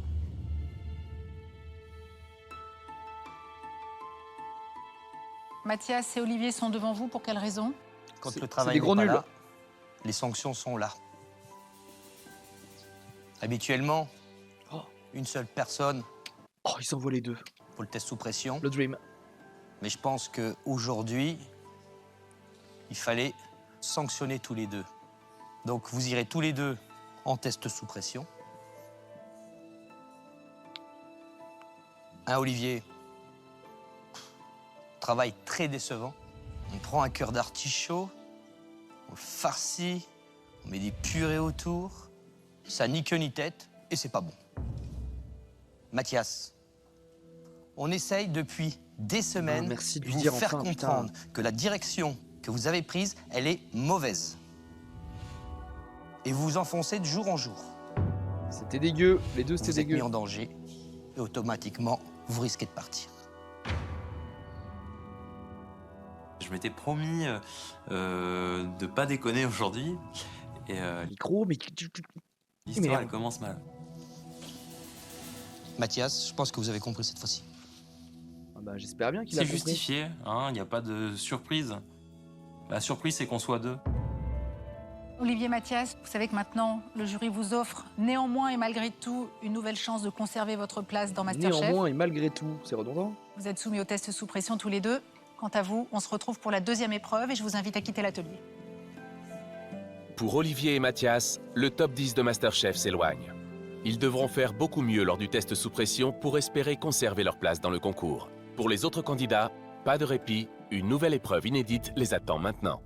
Mathias et Olivier sont devant vous, pour quelle raison? Quand C'est le travail des n'est gros pas nuls. là, les sanctions sont là. Habituellement, une seule personne Oh, ils s'envoient les deux. pour le test sous pression. Le dream. Mais je pense qu'aujourd'hui, il fallait sanctionner tous les deux. Donc vous irez tous les deux en test sous pression. Olivier, travail très décevant. On prend un cœur d'artichaut, on le farcit, on met des purées autour. Ça ni queue ni tête et c'est pas bon. Mathias, on essaye depuis des semaines merci de de lui vous dire faire enfin, comprendre putain. que la direction que vous avez prise, elle est mauvaise. Et vous vous enfoncez de jour en jour. C'était dégueu. Les deux, c'était Vous êtes mis dégueu. en danger et automatiquement, vous risquez de partir. Je m'étais promis de pas déconner aujourd'hui. Et Micro, mais l'histoire, merde. elle commence mal. Mathias, je pense que vous avez compris cette fois-ci. Ah bah, j'espère bien qu'il a C'est compris. justifié, il n'y a pas de surprise. La surprise, c'est qu'on soit deux. Olivier Mathias, vous savez que maintenant, le jury vous offre néanmoins et malgré tout une nouvelle chance de conserver votre place dans MasterChef. Néanmoins et malgré tout, c'est redondant. Vous êtes soumis au test sous pression tous les deux. Quant à vous, on se retrouve pour la deuxième épreuve et je vous invite à quitter l'atelier. Pour Olivier et Mathias, le top 10 de MasterChef s'éloigne. Ils devront faire beaucoup mieux lors du test sous pression pour espérer conserver leur place dans le concours. Pour les autres candidats, pas de répit, une nouvelle épreuve inédite les attend maintenant.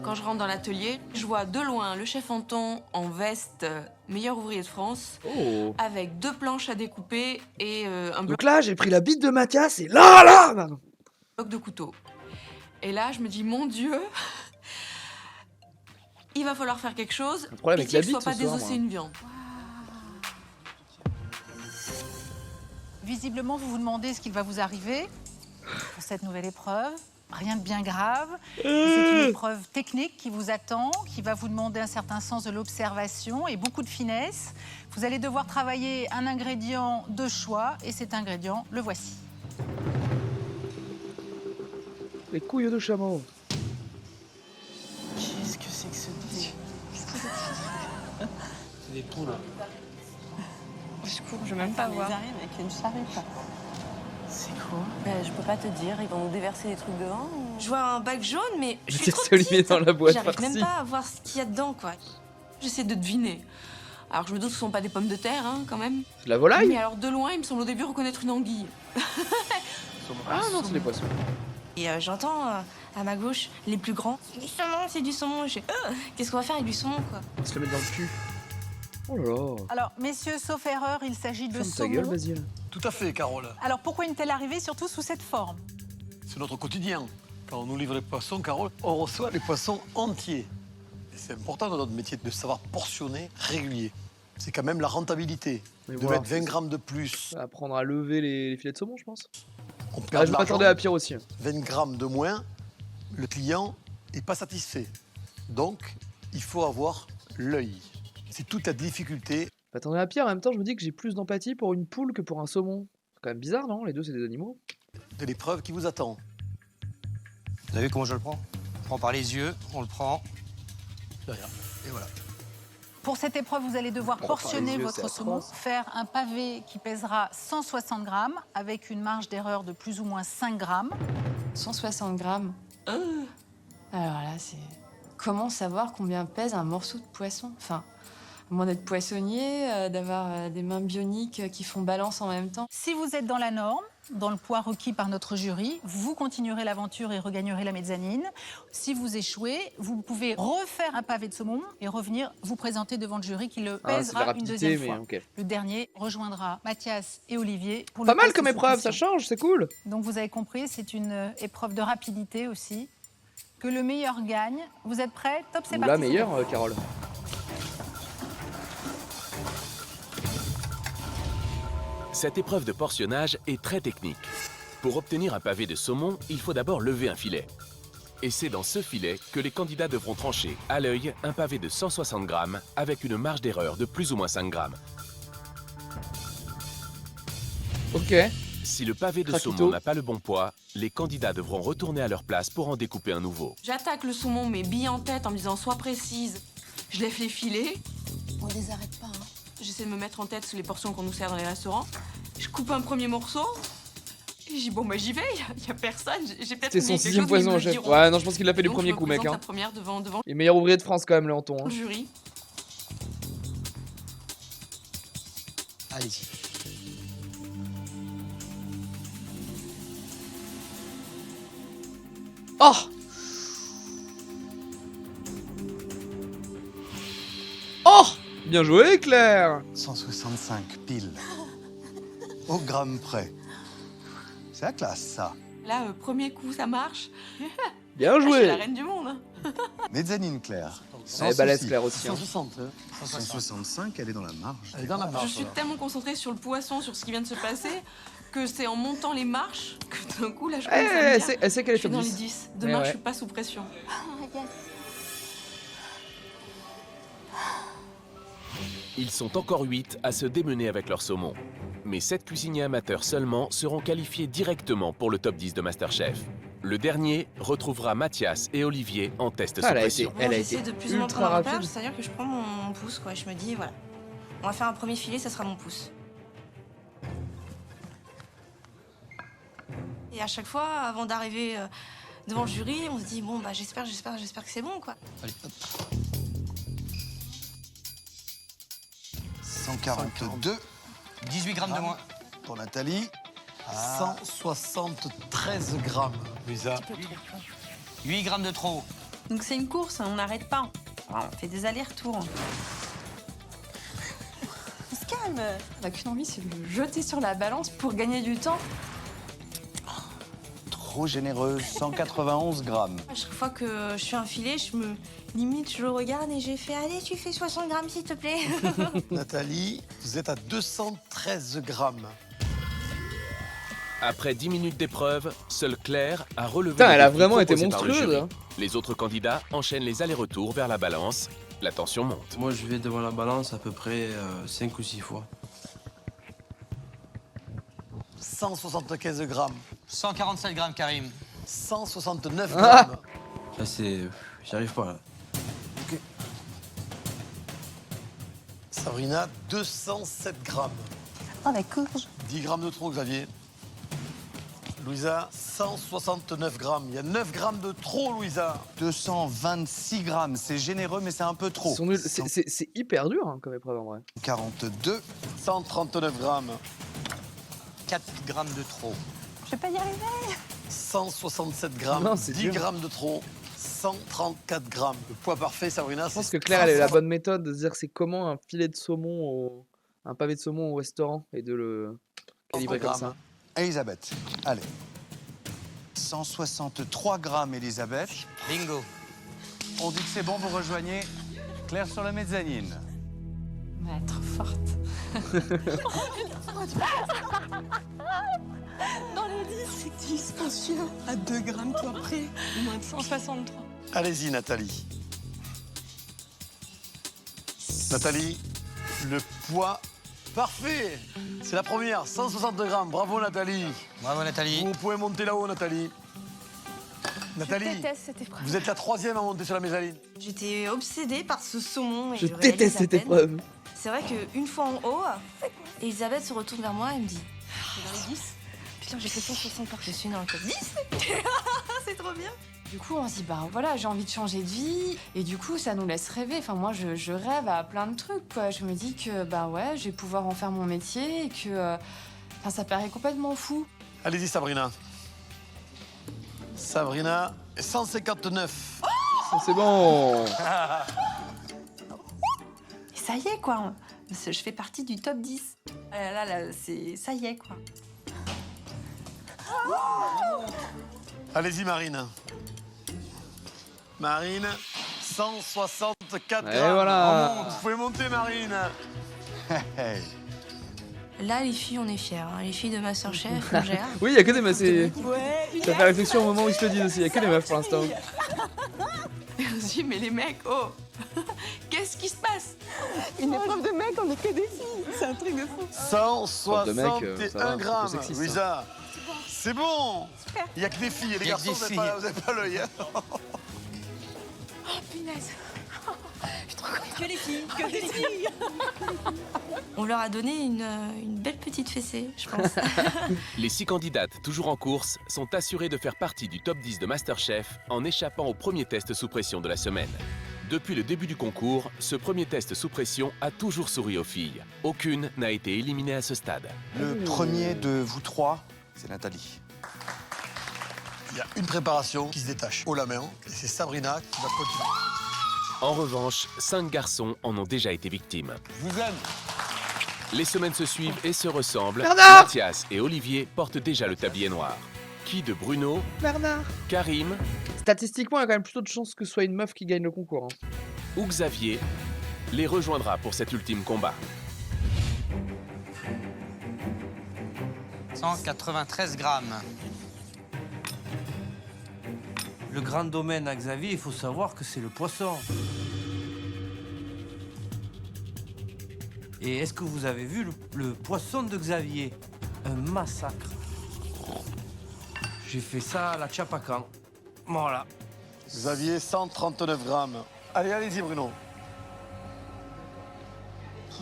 Quand je rentre dans l'atelier, je vois de loin le chef Anton en veste meilleur ouvrier de France, Oh. avec 2 planches à découper et un bloc Donc là, j'ai pris la bite de Mathias et là de couteau. Et là, je me dis, mon Dieu, il va falloir faire quelque chose. Le problème avec la que ce bite soit pas ce soir, désosser moi. une viande. Visiblement, vous vous demandez ce qu'il va vous arriver pour cette nouvelle épreuve. Rien de bien grave. C'est une épreuve technique qui vous attend, qui va vous demander un certain sens de l'observation et beaucoup de finesse. Vous allez devoir travailler un ingrédient de choix et cet ingrédient, le voici. Les couilles de chameau. Qu'est-ce que c'est que ce thé? C'est des poules. Au secours, je veux même pas voir. Ils arrivent avec une charrue. C'est quoi? Je peux pas te dire, ils vont nous déverser des trucs devant. Je vois un bac jaune, mais je suis C'est trop Olivier petite. dans la boîte J'arrive même farcie. pas à voir ce qu'il y a dedans, quoi. J'essaie de deviner. Alors, je me doute que ce sont pas des pommes de terre, hein, quand même. C'est de la volaille? Mais alors, de loin, il me semble au début reconnaître une anguille. Ah non, c'est des poissons. Et j'entends à ma gauche les plus grands. C'est du saumon, c'est du saumon. Je fais, qu'est-ce qu'on va faire avec du saumon, quoi? On va se le mettre dans le cul. Oh là là. Alors, messieurs, sauf erreur, il s'agit de Ferme ta gueule, saumon. Basile. Tout à fait, Carole. Alors, pourquoi une telle arrivée, surtout sous cette forme? C'est notre quotidien. Quand on nous livre les poissons, Carole, on reçoit les poissons entiers. Et c'est important dans notre métier de savoir portionner régulier. C'est quand même la rentabilité. Mais de voilà. mettre 20 grammes de plus. Apprendre à lever les filets de saumon, je pense. On Ah, perd je de m'attendais l'argent. à pire aussi. 20 grammes de moins, le client n'est pas satisfait. Donc, il faut avoir l'œil. C'est toute la difficulté. Je m'attendais à pire, en même temps, je me dis que j'ai plus d'empathie pour une poule que pour un saumon. C'est quand même bizarre, non? Les deux, c'est des animaux. De l'épreuve qui vous attend. Vous avez vu comment je le prends? On prend par les yeux, on le prend. Derrière. Et voilà. Pour cette épreuve, vous allez devoir Oh, portionner par les yeux, votre c'est saumon, atroce. faire un pavé qui pèsera 160 grammes avec une marge d'erreur de plus ou moins 5 grammes. 160 grammes. Alors là, c'est... Comment savoir combien pèse un morceau de poisson? Enfin, à moins d'être poissonnier, d'avoir des mains bioniques qui font balance en même temps. Si vous êtes dans la norme, dans le poids requis par notre jury, vous continuerez l'aventure et regagnerez la mezzanine. Si vous échouez, vous pouvez refaire un pavé de saumon et revenir vous présenter devant le jury qui le Ah, c'est de la pèsera une rapidité, deuxième mais fois. ok. Le dernier rejoindra Mathias et Olivier. Pour Pas le mal test comme sous épreuve, ça pression. change, c'est cool. Donc vous avez compris, c'est une épreuve de rapidité aussi. Que le meilleur gagne. Vous êtes prêts? Top, c'est Ou parti. la meilleure, Carole. Cette épreuve de portionnage est très technique. Pour obtenir un pavé de saumon, il faut d'abord lever un filet. Et c'est dans ce filet que les candidats devront trancher à l'œil un pavé de 160 grammes avec une marge d'erreur de plus ou moins 5 grammes. Ok. Si le pavé de Craquito. saumon n'a pas le bon poids, les candidats devront retourner à leur place pour en découper un nouveau. J'attaque le saumon, mes billes en tête, en me disant sois précise. Je lève les filets. On les arrête pas, hein. J'essaie de me mettre en tête sur les portions qu'on nous sert dans les restaurants. Je coupe un premier morceau. Et je dis bon bah j'y vais, il y a personne. J'ai peut-être C'était son oublié quelque 6e chose, mais ils poison, me le chef. diront. Ouais, non, je pense qu'il l'a fait du Donc, premier je me coup, mec. présente Hein. la première devant. Et meilleur ouvrier de France, quand même, Léonton. Hein. Le jury. Allez-y. Oh! Oh! Bien joué, Claire! 165 pile. Au gramme près. C'est la classe, ça. Là, premier coup, ça marche. Bien Ah, je suis joué! la reine du monde. hein. Mezzanine, Claire. Elle est balèze, Claire, aussi. Hein. 160. 165, elle est dans la marge. Elle est dans la Je marge. suis tellement concentrée sur le poisson, sur ce qui vient de se passer, que c'est en montant les marches que d'un coup, là, je commence à me Elle dire, sait qu'elle est je suis top dans 10. les 10. Demain, Ouais. je suis pas sous pression. Ils sont encore 8 à se démener avec leur saumon. Mais 7 cuisiniers amateurs seulement seront qualifiés directement pour le top 10 de MasterChef. Le dernier retrouvera Mathias et Olivier en test sous pression. J'essaie de plus ou moins prendre un repère, c'est-à-dire que je prends mon pouce, quoi. Je me dis, voilà, on va faire un premier filet, ça sera mon pouce. Et à chaque fois, avant d'arriver devant le jury, on se dit, bon, bah j'espère que c'est bon, quoi. Allez, hop. 142. 18 grammes de moins. Pour Nathalie. 173 grammes, Luisa. 8 grammes de trop. Donc c'est une course, on n'arrête pas. Alors, on fait des allers-retours. On se calme. On n'a qu'une envie, c'est de le jeter sur la balance pour gagner du temps. Trop généreuse, 191 grammes. À chaque fois que je fais un filet, je le regarde et j'ai fait, allez, tu fais 60 grammes, s'il te plaît. Nathalie, vous êtes à 213 grammes. Après 10 minutes d'épreuve, seule Claire a relevé Putain, le elle a défi vraiment été proposé par le monstrueuse, jury. hein. Les autres candidats enchaînent les allers-retours vers la balance. La tension monte. Moi, je vais devant la balance à peu près 5 ou 6 fois. 175 grammes. 147 grammes, Karim. 169 Ah. grammes. Là, c'est... J'y arrive pas, là. Ok. Sabrina, 207 grammes. Oh, la courge. 10 grammes de trop, Xavier. Louisa, 169 grammes. Il y a 9 grammes de trop, Louisa. 226 grammes, c'est généreux, mais c'est un peu trop. Ils sont nuls. C'est hyper dur hein, comme épreuve en vrai. 42. 139 grammes. 4 grammes de trop. Je vais pas y arriver. 167 grammes. Non, c'est 10 dur. grammes de trop. 134 grammes. Le poids parfait, Sabrina. Je pense que Claire, elle a eu la bonne méthode de se dire c'est comment un filet de saumon, un pavé de saumon au restaurant et de le calibrer comme ça. Elisabeth, allez. 163 grammes, Elisabeth. Bingo. On dit que c'est bon, vous rejoignez Claire sur la mezzanine. Ouais, trop forte. Dans les 10, c'est dispensieux. À 2 grammes, toi, près. Moins de 163. Allez-y, Nathalie. Nathalie, le poids parfait. C'est la première, 162 grammes. Bravo, Nathalie. Bravo, Nathalie. Vous pouvez monter là-haut, Nathalie. Nathalie, Je déteste cette épreuve. vous êtes la troisième à monter sur la mezzanine. J'étais obsédée par ce saumon. Et Je réalise déteste à cette peine. épreuve. C'est vrai qu'une fois en haut, Elisabeth se retourne vers moi et me dit, Dans les 10. putain, j'ai fait 160 par je suis dans le top 10. C'est trop bien. Du coup, on se dit, bah voilà, j'ai envie de changer de vie. Et du coup, ça nous laisse rêver. Enfin, moi, je rêve à plein de trucs, quoi. Je me dis que, bah ouais, je vais pouvoir en faire mon métier et que ça paraît complètement fou. Allez-y, Sabrina. Sabrina, 159. C'est bon. Et ça y est, quoi. Je fais partie du top 10. Là, ça y est, quoi. Allez-y, Marine. Marine, 164 Et grammes. voilà. Remonte, vous pouvez monter, Marine. Là, les filles, on est fiers. Hein. Les filles de MasterChef, on gère. Oui, il y a que des meufs. Ouais, Ça fait réflexion au moment où ils se le disent aussi. Il y a que des meufs pour l'instant. Et on se dit, mais les mecs, oh, qu'est-ce qui se passe? Une épreuve de mec, on est que des filles. C'est un truc de fou. 161 grammes. sexiste, hein. Louisa, c'est bon. Il n'y a que des filles. Les Il y a que garçons, des vous filles. n'avez pas l'œil. Hein. Oh, punaise. Je suis trop contente. Que les filles, que des filles. On leur a donné une belle petite fessée, je pense. Les 6 candidates toujours en course sont assurées de faire partie du top 10 de MasterChef en échappant au premier test sous pression de la semaine. Depuis le début du concours, ce premier test sous pression a toujours souri aux filles. Aucune n'a été éliminée à ce stade. Le premier de vous trois, c'est Nathalie. Il y a une préparation qui se détache haut la main. Et c'est Sabrina qui va continuer. En revanche, 5 garçons en ont déjà été victimes. Je vous aime. Les semaines se suivent et se ressemblent. Bernard Mathias et Olivier portent déjà le tablier noir. Qui de Bruno, Bernard. Karim Statistiquement, il y a quand même plutôt de chances que ce soit une meuf qui gagne le concours. Hein. ou Xavier les rejoindra pour cet ultime combat. 193 grammes. Le grand domaine à Xavier, il faut savoir que c'est le poisson. Et est-ce que vous avez vu le poisson de Xavier? Un massacre. J'ai fait ça à la Chapacan. Voilà. Xavier, 139 grammes. Allez, allez-y, Bruno.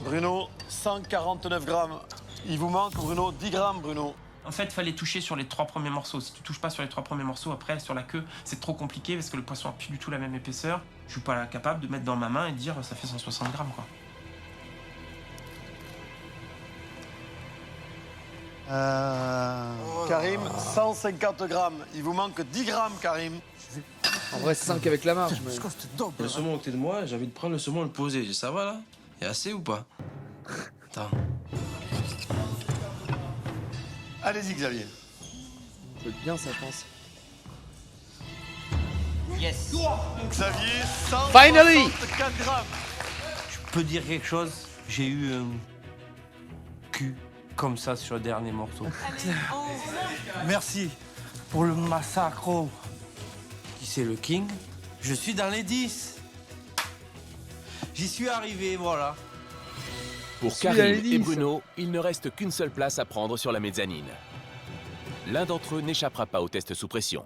Bruno, 149 grammes. Il vous manque, Bruno, 10 grammes, Bruno. En fait, il fallait toucher sur les 3 premiers morceaux. Si tu touches pas sur les 3 premiers morceaux, après, sur la queue, c'est trop compliqué parce que le poisson n'a plus du tout la même épaisseur. Je suis pas capable de mettre dans ma main et de dire ça fait 160 grammes, quoi. Karim, 150 grammes. Il vous manque 10 grammes, Karim. En vrai, 5 avec la marge. Mais... Le saumon à côté de moi, j'ai envie de prendre le saumon et le poser. Ça va là? Il y a assez ou pas? Attends. Allez-y, Xavier. Ça peut être bien, ça, je pense. Yes. Xavier, Finally 164 grammes. Je peux dire quelque chose? J'ai eu un cul comme ça sur le dernier morceau. Merci pour le massacre. Qui c'est le king? Je suis dans les 10. J'y suis arrivé, voilà. Pour Karim et Bruno, il ne reste qu'une seule place à prendre sur la mezzanine. L'un d'entre eux n'échappera pas au test sous pression.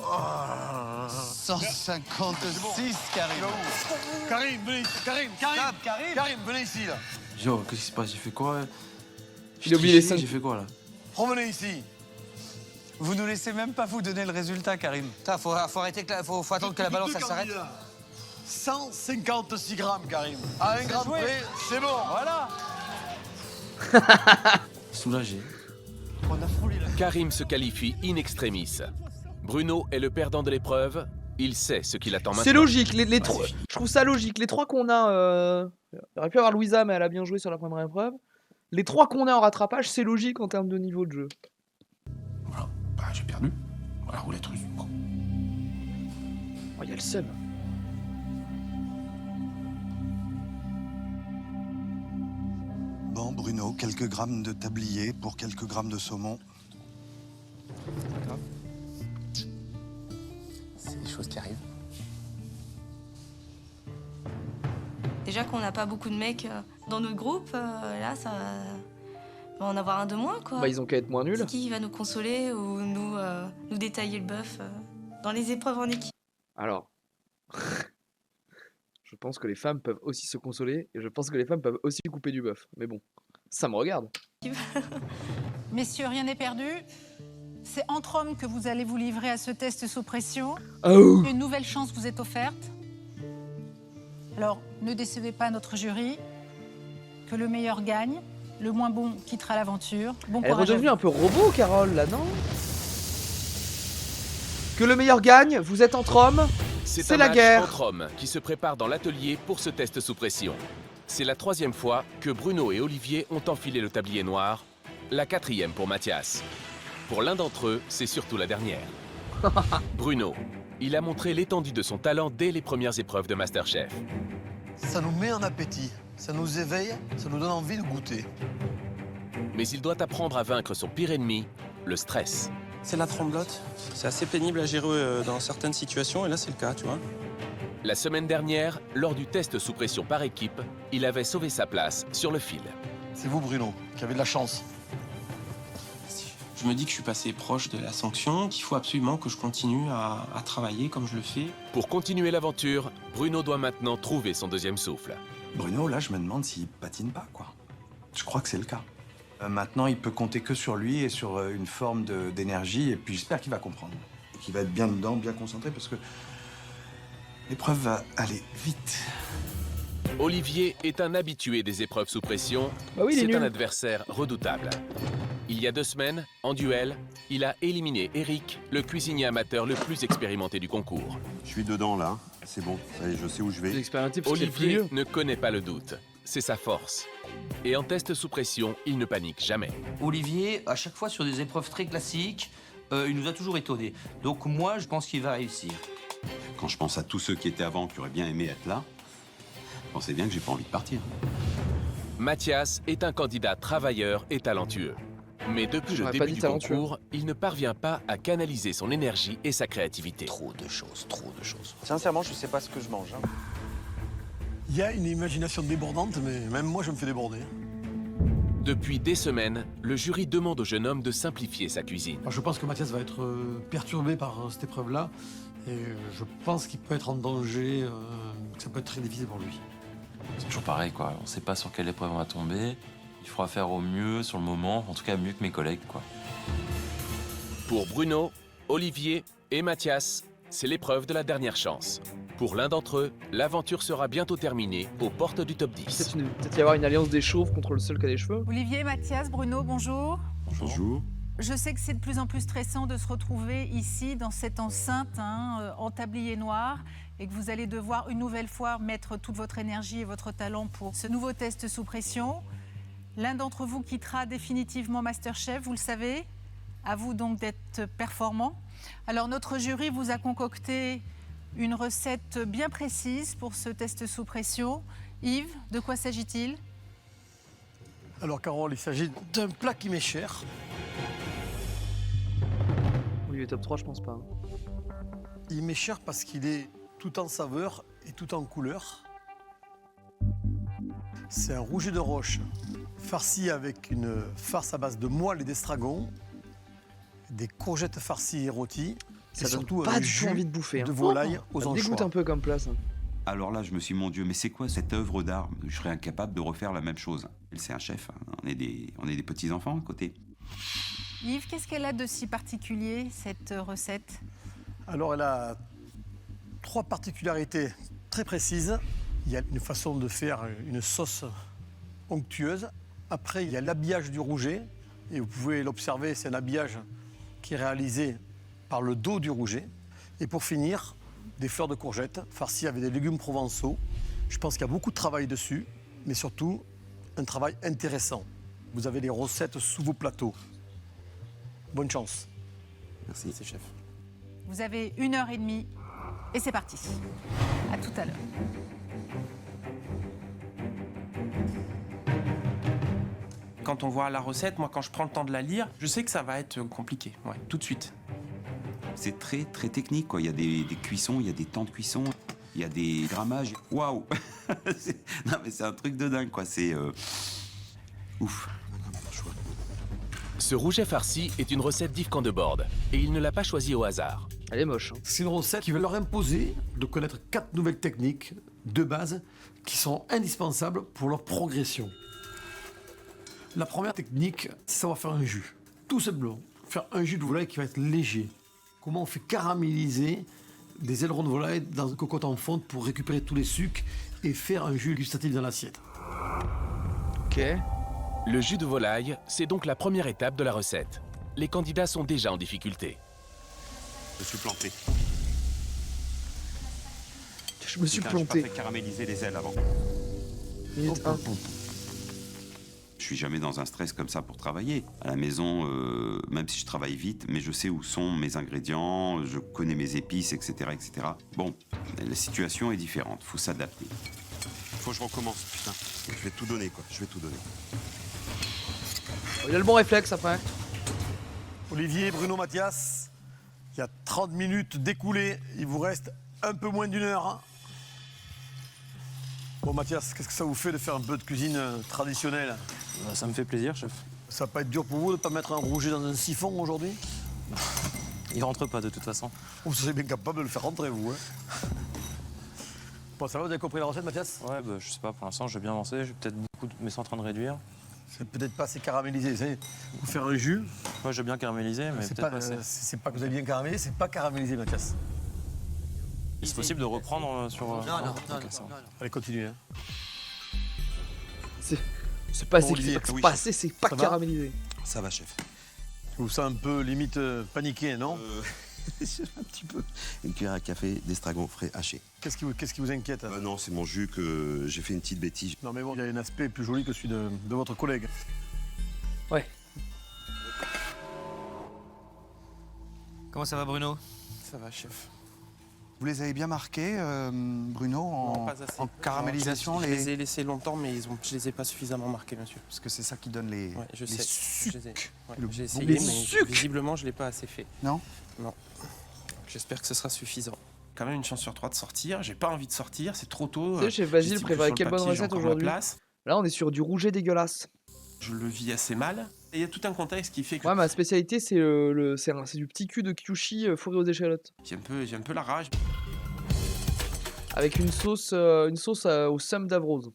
Oh, 156, Karim. Karim, venez ici. Karim, venez ici, là. Yo, qu'est-ce qui se passe? J'ai fait quoi? Il a oublié les 5. J'ai fait quoi là? Revenez ici. Vous nous laissez même pas vous donner le résultat, Karim. Faut arrêter, faut attendre que la balance elle s'arrête. 156 grammes, Karim. À 1 gramme près, c'est bon. Voilà. Soulagé. On a foulé là. Karim se qualifie in extremis. Bruno est le perdant de l'épreuve. Il sait ce qu'il attend maintenant. C'est logique, les trois. Je trouve ça logique. Les 3 qu'on a. Il aurait pu avoir Louisa, mais elle a bien joué sur la première épreuve. Les 3 qu'on a en rattrapage, c'est logique en termes de niveau de jeu. Voilà, bah j'ai perdu. Voilà, roulette russe. Oh, il y a le seum. Bon, Bruno, quelques grammes de tablier pour quelques grammes de saumon. C'est des choses qui arrivent. Déjà qu'on n'a pas beaucoup de mecs dans notre groupe, là, ça va en avoir un de moins, quoi. Bah, ils ont qu'à être moins nuls. C'est qui va nous consoler ou nous détailler le bœuf dans les épreuves en équipe? Alors, je pense que les femmes peuvent aussi se consoler et je pense que les femmes peuvent aussi couper du bœuf. Mais bon, ça me regarde. Messieurs, rien n'est perdu. C'est entre hommes que vous allez vous livrer à ce test sous pression. Oh. Une nouvelle chance vous est offerte. Alors, ne décevez pas notre jury. Que le meilleur gagne. Le moins bon quittera l'aventure. Bon Elle est courage à redevenue vous. un peu robot, Carole, là, non? Que le meilleur gagne, vous êtes entre hommes, c'est un la match guerre. entre hommes qui se prépare dans l'atelier pour ce test sous pression. C'est la 3e fois que Bruno et Olivier ont enfilé le tablier noir, la 4e pour Mathias. Pour l'un d'entre eux, c'est surtout la dernière. Bruno, il a montré l'étendue de son talent dès les premières épreuves de MasterChef. Ça nous met en appétit, ça nous éveille, ça nous donne envie de goûter. Mais il doit apprendre à vaincre son pire ennemi, le stress. C'est la tremblote. C'est assez pénible à gérer dans certaines situations et là c'est le cas, tu vois. La semaine dernière, lors du test sous pression par équipe, il avait sauvé sa place sur le fil. C'est vous, Bruno, qui avez de la chance. Je me dis que je suis passé proche de la sanction, qu'il faut absolument que je continue à travailler comme je le fais. Pour continuer l'aventure, Bruno doit maintenant trouver son 2e souffle. Bruno, là, je me demande s'il patine pas, quoi. Je crois que c'est le cas. Maintenant, il peut compter que sur lui et sur une forme d'énergie, et puis j'espère qu'il va comprendre. Et qu'il va être bien dedans, bien concentré, parce que l'épreuve va aller vite. Olivier est un habitué des épreuves sous pression. Bah oui, il est c'est nul. un adversaire redoutable. Il y a 2 semaines, en duel, il a éliminé Eric, le cuisinier amateur le plus expérimenté du concours. Je suis dedans là, c'est bon, ça y est, je sais où je vais. Olivier ne connaît pas le doute. C'est sa force. Et en test sous pression, il ne panique jamais. Olivier, à chaque fois sur des épreuves très classiques, il nous a toujours étonnés. Donc moi, je pense qu'il va réussir. Quand je pense à tous ceux qui étaient avant, qui auraient bien aimé être là, pensez bien que j'ai pas envie de partir. Mathias est un candidat travailleur et talentueux. Mais depuis le J'aurais pas début dit du talentueux. concours, il ne parvient pas à canaliser son énergie et sa créativité. Trop de choses, trop de choses. Sincèrement, je sais pas ce que je mange. hein. Il y a une imagination débordante, mais même moi, je me fais déborder. Depuis des semaines, le jury demande au jeune homme de simplifier sa cuisine. Je pense que Mathias va être perturbé par cette épreuve-là. Et je pense qu'il peut être en danger, que ça peut être très difficile pour lui. C'est toujours pareil, quoi. On sait pas sur quelle épreuve on va tomber. Il faudra faire au mieux sur le moment, en tout cas mieux que mes collègues, quoi. Pour Bruno, Olivier et Mathias, c'est l'épreuve de la dernière chance. Pour l'un d'entre eux, l'aventure sera bientôt terminée aux portes du top 10. Peut-être y avoir une alliance des chauves contre le seul qui a des cheveux. Olivier, Mathias, Bruno, bonjour. Bonjour. Je sais que c'est de plus en plus stressant de se retrouver ici, dans cette enceinte, en tablier noir, et que vous allez devoir une nouvelle fois mettre toute votre énergie et votre talent pour ce nouveau test sous pression. L'un d'entre vous quittera définitivement MasterChef, vous le savez. À vous donc d'être performant. Alors notre jury vous a concocté une recette bien précise pour ce test sous pression. Yves, de quoi s'agit-il? Alors, Carole, il s'agit d'un plat qui m'est cher. Olivier top 3, je pense pas. Il m'est cher parce qu'il est tout en saveur et tout en couleur. C'est un rouget de roche farci avec une farce à base de moelle et d'estragon, des courgettes farcies et rôties, Ça et donne surtout pas un du tout jus envie de bouffer. de volaille aux Ça me dégoûte anchois. un peu comme plat, ça. Alors là, je me suis dit, mon Dieu, mais c'est quoi cette œuvre d'art? Je serais incapable de refaire la même chose. C'est un chef, hein. On est des petits-enfants à côté. Yves, qu'est-ce qu'elle a de si particulier, cette recette? Alors, elle a 3 particularités très précises. Il y a une façon de faire une sauce onctueuse. Après, il y a l'habillage du rouget. Et vous pouvez l'observer, c'est un habillage qui est réalisé par le dos du rouget. Et pour finir, des fleurs de courgettes farcies avec des légumes provençaux. Je pense qu'il y a beaucoup de travail dessus, mais surtout un travail intéressant. Vous avez les recettes sous vos plateaux. Bonne chance. Merci. Merci, chef. Vous avez 1h30 et c'est parti. À tout à l'heure. Quand on voit la recette, moi, quand je prends le temps de la lire, je sais que ça va être compliqué, ouais, tout de suite. C'est très, très technique, quoi. Il y a des cuissons, il y a des temps de cuisson, il y a des grammages. Waouh. Non, mais c'est un truc de dingue, quoi. C'est... Ouf. Ce rouget farci est une recette d'Yves Candeborde et il ne l'a pas choisi au hasard. Elle est moche. C'est une recette qui va leur imposer de connaître 4 nouvelles techniques de base qui sont indispensables pour leur progression. La première technique, c'est savoir faire un jus. Tout simplement, faire un jus de volaille qui va être léger. Comment on fait caraméliser des ailerons de volaille dans une cocotte en fonte pour récupérer tous les sucres et faire un jus gustatif dans l'assiette. Ok. Le jus de volaille, c'est donc la première étape de la recette. Les candidats sont déjà en difficulté. Je suis planté. Je me suis Putain, j'ai planté. pas fait caraméliser les ailes avant. Minute 1. Je suis jamais dans un stress comme ça pour travailler. À la maison, même si je travaille vite, mais je sais où sont mes ingrédients, je connais mes épices, etc., etc. Bon, la situation est différente, faut s'adapter. Faut que je recommence, putain. Je vais tout donner, quoi. Je vais tout donner. Il a le bon réflexe après. Olivier, Bruno, Mathias, il y a 30 minutes d'écoulées. Il vous reste un peu moins d'1 heure. Bon, Mathias, qu'est-ce que ça vous fait de faire un peu de cuisine traditionnelle? Ça me fait plaisir, chef. Ça va pas être dur pour vous de pas mettre un rouget dans un siphon aujourd'hui? Il rentre pas de toute façon. Vous serez bien capable de le faire rentrer, vous. Hein. Bon, ça va, vous avez compris la recette, Mathias? Ouais, bah, je sais pas, pour l'instant, j'ai bien avancé. J'ai peut-être beaucoup de mes en train de réduire. C'est peut-être pas assez caramélisé, vous savez. Vous faire un jus. Moi, j'ai bien caramélisé, mais C'est peut-être pas, pas assez. c'est pas que vous avez bien caramélisé, c'est pas caramélisé, Mathias. C'est possible de reprendre sur... Non, non, Ok, ça va. Allez, continuez. Hein. C'est pas Bon, assez, Olivier, c'est oui, pas chef. assez, c'est pas Ça va caramélisé. Ça va, chef. Je vous sens un peu limite paniqué, non? Un petit peu. Une cuillère à café d'estragon frais haché. Qu'est-ce qui vous inquiète? Non, c'est mon jus que j'ai fait une petite bêtise. Non, mais bon, il y a un aspect plus joli que celui de votre collègue. Ouais. Comment ça va, Bruno? Ça va, chef. Vous les avez bien marqués, Bruno, Non, pas assez. en caramélisation Je les ai laissés longtemps, mais je les ai pas suffisamment marqués, monsieur. Parce que c'est ça qui donne les, Ouais, je les sais. sucs. J'ai bon essayé, goût. mais visiblement, je l'ai pas assez fait. Non? Non. J'espère que ce sera suffisant. Quand même une chance sur 3 de sortir. J'ai pas envie de sortir, c'est trop tôt. Tu sais, chez Basile, préparé quelle bonne recette aujourd'hui? Place. Là, on est sur du rouget dégueulasse. Je le vis assez mal. Et il y a tout un contexte qui fait que Ouais, ma spécialité, c'est c'est du petit cul de Kyushi fourré aux échalotes. j'ai un peu la rage. Avec une sauce au seum d'avrose.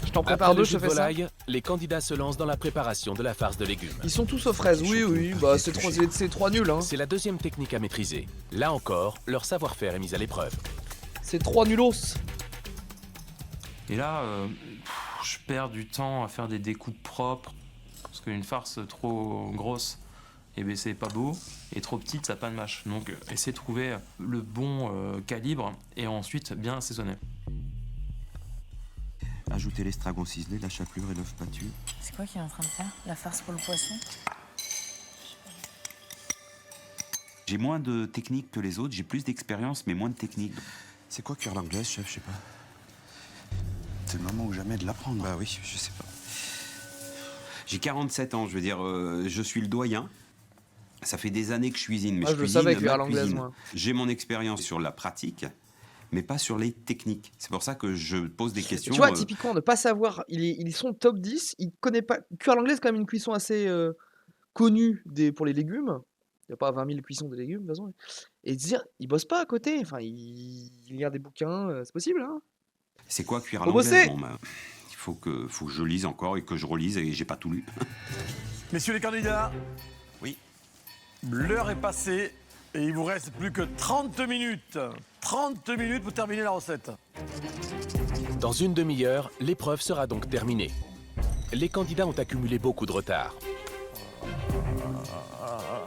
Je t'en prépare Après deux, le je jus te de fais ça. volaille, les candidats se lancent dans la préparation de la farce de légumes. Ils sont tous aux fraises, oui, bah c'est 3 nuls, hein. C'est la deuxième technique à maîtriser. Là encore, leur savoir-faire est mis à l'épreuve. C'est 3 nulos. Et là, je perds du temps à faire des découpes propres. Parce qu'une farce trop grosse, eh ben, c'est pas beau. Et trop petite, ça n'a pas de mâche. Donc, essayez de trouver le bon calibre et ensuite bien assaisonner. Ajoutez l'estragon ciselé, la chapelure et l'œuf battu. C'est quoi qu'il est en train de faire? La farce pour le poisson? J'ai moins de technique que les autres, j'ai plus d'expérience mais moins de technique. C'est quoi cuire l'anglaise, chef? Je sais pas. C'est le moment ou jamais de l'apprendre. Bah oui, je sais pas. J'ai 47 ans, je veux dire, je suis le doyen. Ça fait des années que je cuisine, mais Ah, je je le cuisine savais, cuire à ma l'anglaise, cuisine. moi. J'ai mon expérience sur la pratique, mais pas sur les techniques. C'est pour ça que je pose des questions. Tu vois, typiquement, ne pas savoir, ils sont top 10, il connaît pas. Cuire à l'anglaise, c'est quand même une cuisson assez connue pour les légumes. Il n'y a pas 20 000 cuissons de légumes, de toute façon. Et dire, il bosse pas à côté. Enfin, il lit des bouquins, c'est possible, hein. C'est quoi cuire à Faut l'anglaise? bosser. Bon, ben, il faut que je lise encore et que je relise et j'ai pas tout lu. Messieurs les candidats, oui. L'heure est passée et il vous reste plus que 30 minutes. 30 minutes pour terminer la recette. Dans une demi-heure, l'épreuve sera donc terminée. Les candidats ont accumulé beaucoup de retard.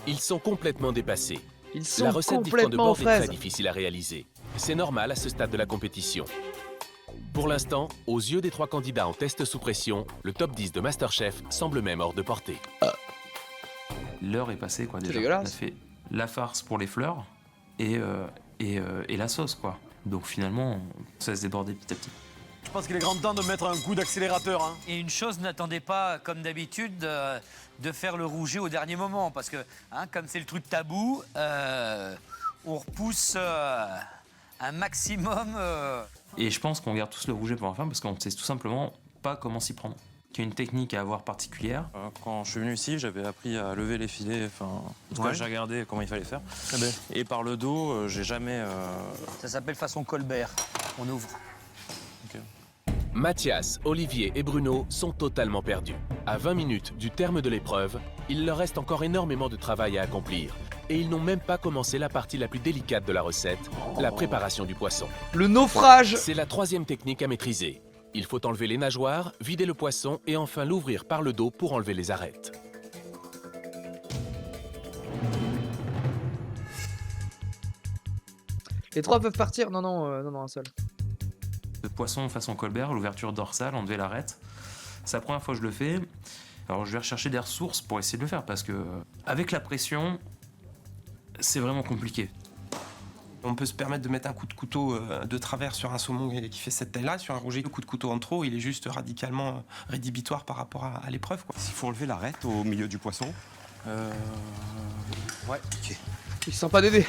Ils sont complètement dépassés. Ils sont La recette du complètement de aux bord est très fraises. difficile à réaliser. C'est normal à ce stade de la compétition. Pour l'instant, aux yeux des 3 candidats en test sous pression, le top 10 de MasterChef semble même hors de portée. L'heure est passée, quoi, déjà. dégueulasse. On a fait la farce pour les fleurs et la sauce, quoi. Donc finalement, ça se débordait petit à petit. Je pense qu'il est grand temps de mettre un coup d'accélérateur. Hein. Et une chose, n'attendez pas, comme d'habitude, de faire le rouget au dernier moment. Parce que, comme c'est le truc tabou, on repousse un maximum. Et je pense qu'on garde tous le rouget pour la fin parce qu'on ne sait tout simplement pas comment s'y prendre. Il y a une technique à avoir particulière. Quand je suis venu ici, j'avais appris à lever les filets. Enfin, en tout cas, Ouais. j'ai regardé comment il fallait faire. Ah ben. Et par le dos, j'ai jamais. Ça s'appelle façon Colbert. On ouvre. Mathias, Olivier et Bruno sont totalement perdus. À 20 minutes du terme de l'épreuve, il leur reste encore énormément de travail à accomplir. Et ils n'ont même pas commencé la partie la plus délicate de la recette, la préparation du poisson. Le naufrage. C'est la 3e technique à maîtriser. Il faut enlever les nageoires, vider le poisson et enfin l'ouvrir par le dos pour enlever les arêtes. Les 3 peuvent partir? Non, un seul. Le poisson façon Colbert, l'ouverture dorsale, enlever l'arête. C'est la première fois que je le fais. Alors je vais rechercher des ressources pour essayer de le faire parce que avec la pression, c'est vraiment compliqué. On peut se permettre de mettre un coup de couteau de travers sur un saumon qui fait cette taille-là. Sur un rouget, le coup de couteau en trop, il est juste radicalement rédhibitoire par rapport à l'épreuve. Il faut enlever l'arête au milieu du poisson. Ouais. Ok. Ils sont pas d'aider.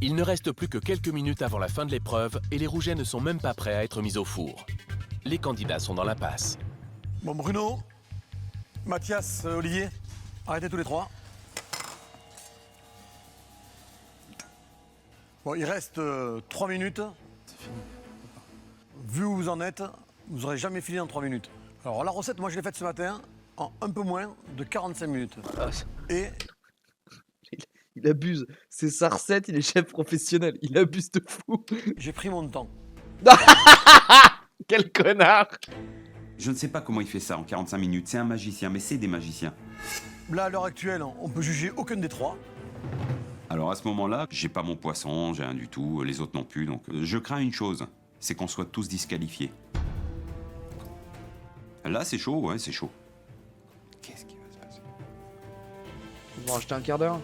Il ne reste plus que quelques minutes avant la fin de l'épreuve et les rougets ne sont même pas prêts à être mis au four. Les candidats sont dans l'impasse. Bon, Bruno, Mathias, Olivier, arrêtez tous les 3. Bon, il reste 3 minutes. C'est fini. Vu où vous en êtes, vous n'aurez jamais fini en 3 minutes. Alors, la recette, moi, je l'ai faite ce matin en un peu moins de 45 minutes. Et Il abuse. C'est sa recette, il est chef professionnel. Il abuse de fou. j'ai pris mon temps. Quel connard. Je ne sais pas comment il fait ça en 45 minutes. C'est un magicien, mais c'est des magiciens. Là, à l'heure actuelle, on peut juger aucun des 3. Alors à ce moment-là, j'ai pas mon poisson, j'ai rien du tout, les autres non plus. Donc je crains une chose, c'est qu'on soit tous disqualifiés. Là, c'est chaud, ouais, c'est chaud. Qu'est-ce qui va se passer? Ils vont rajouter un quart d'heure.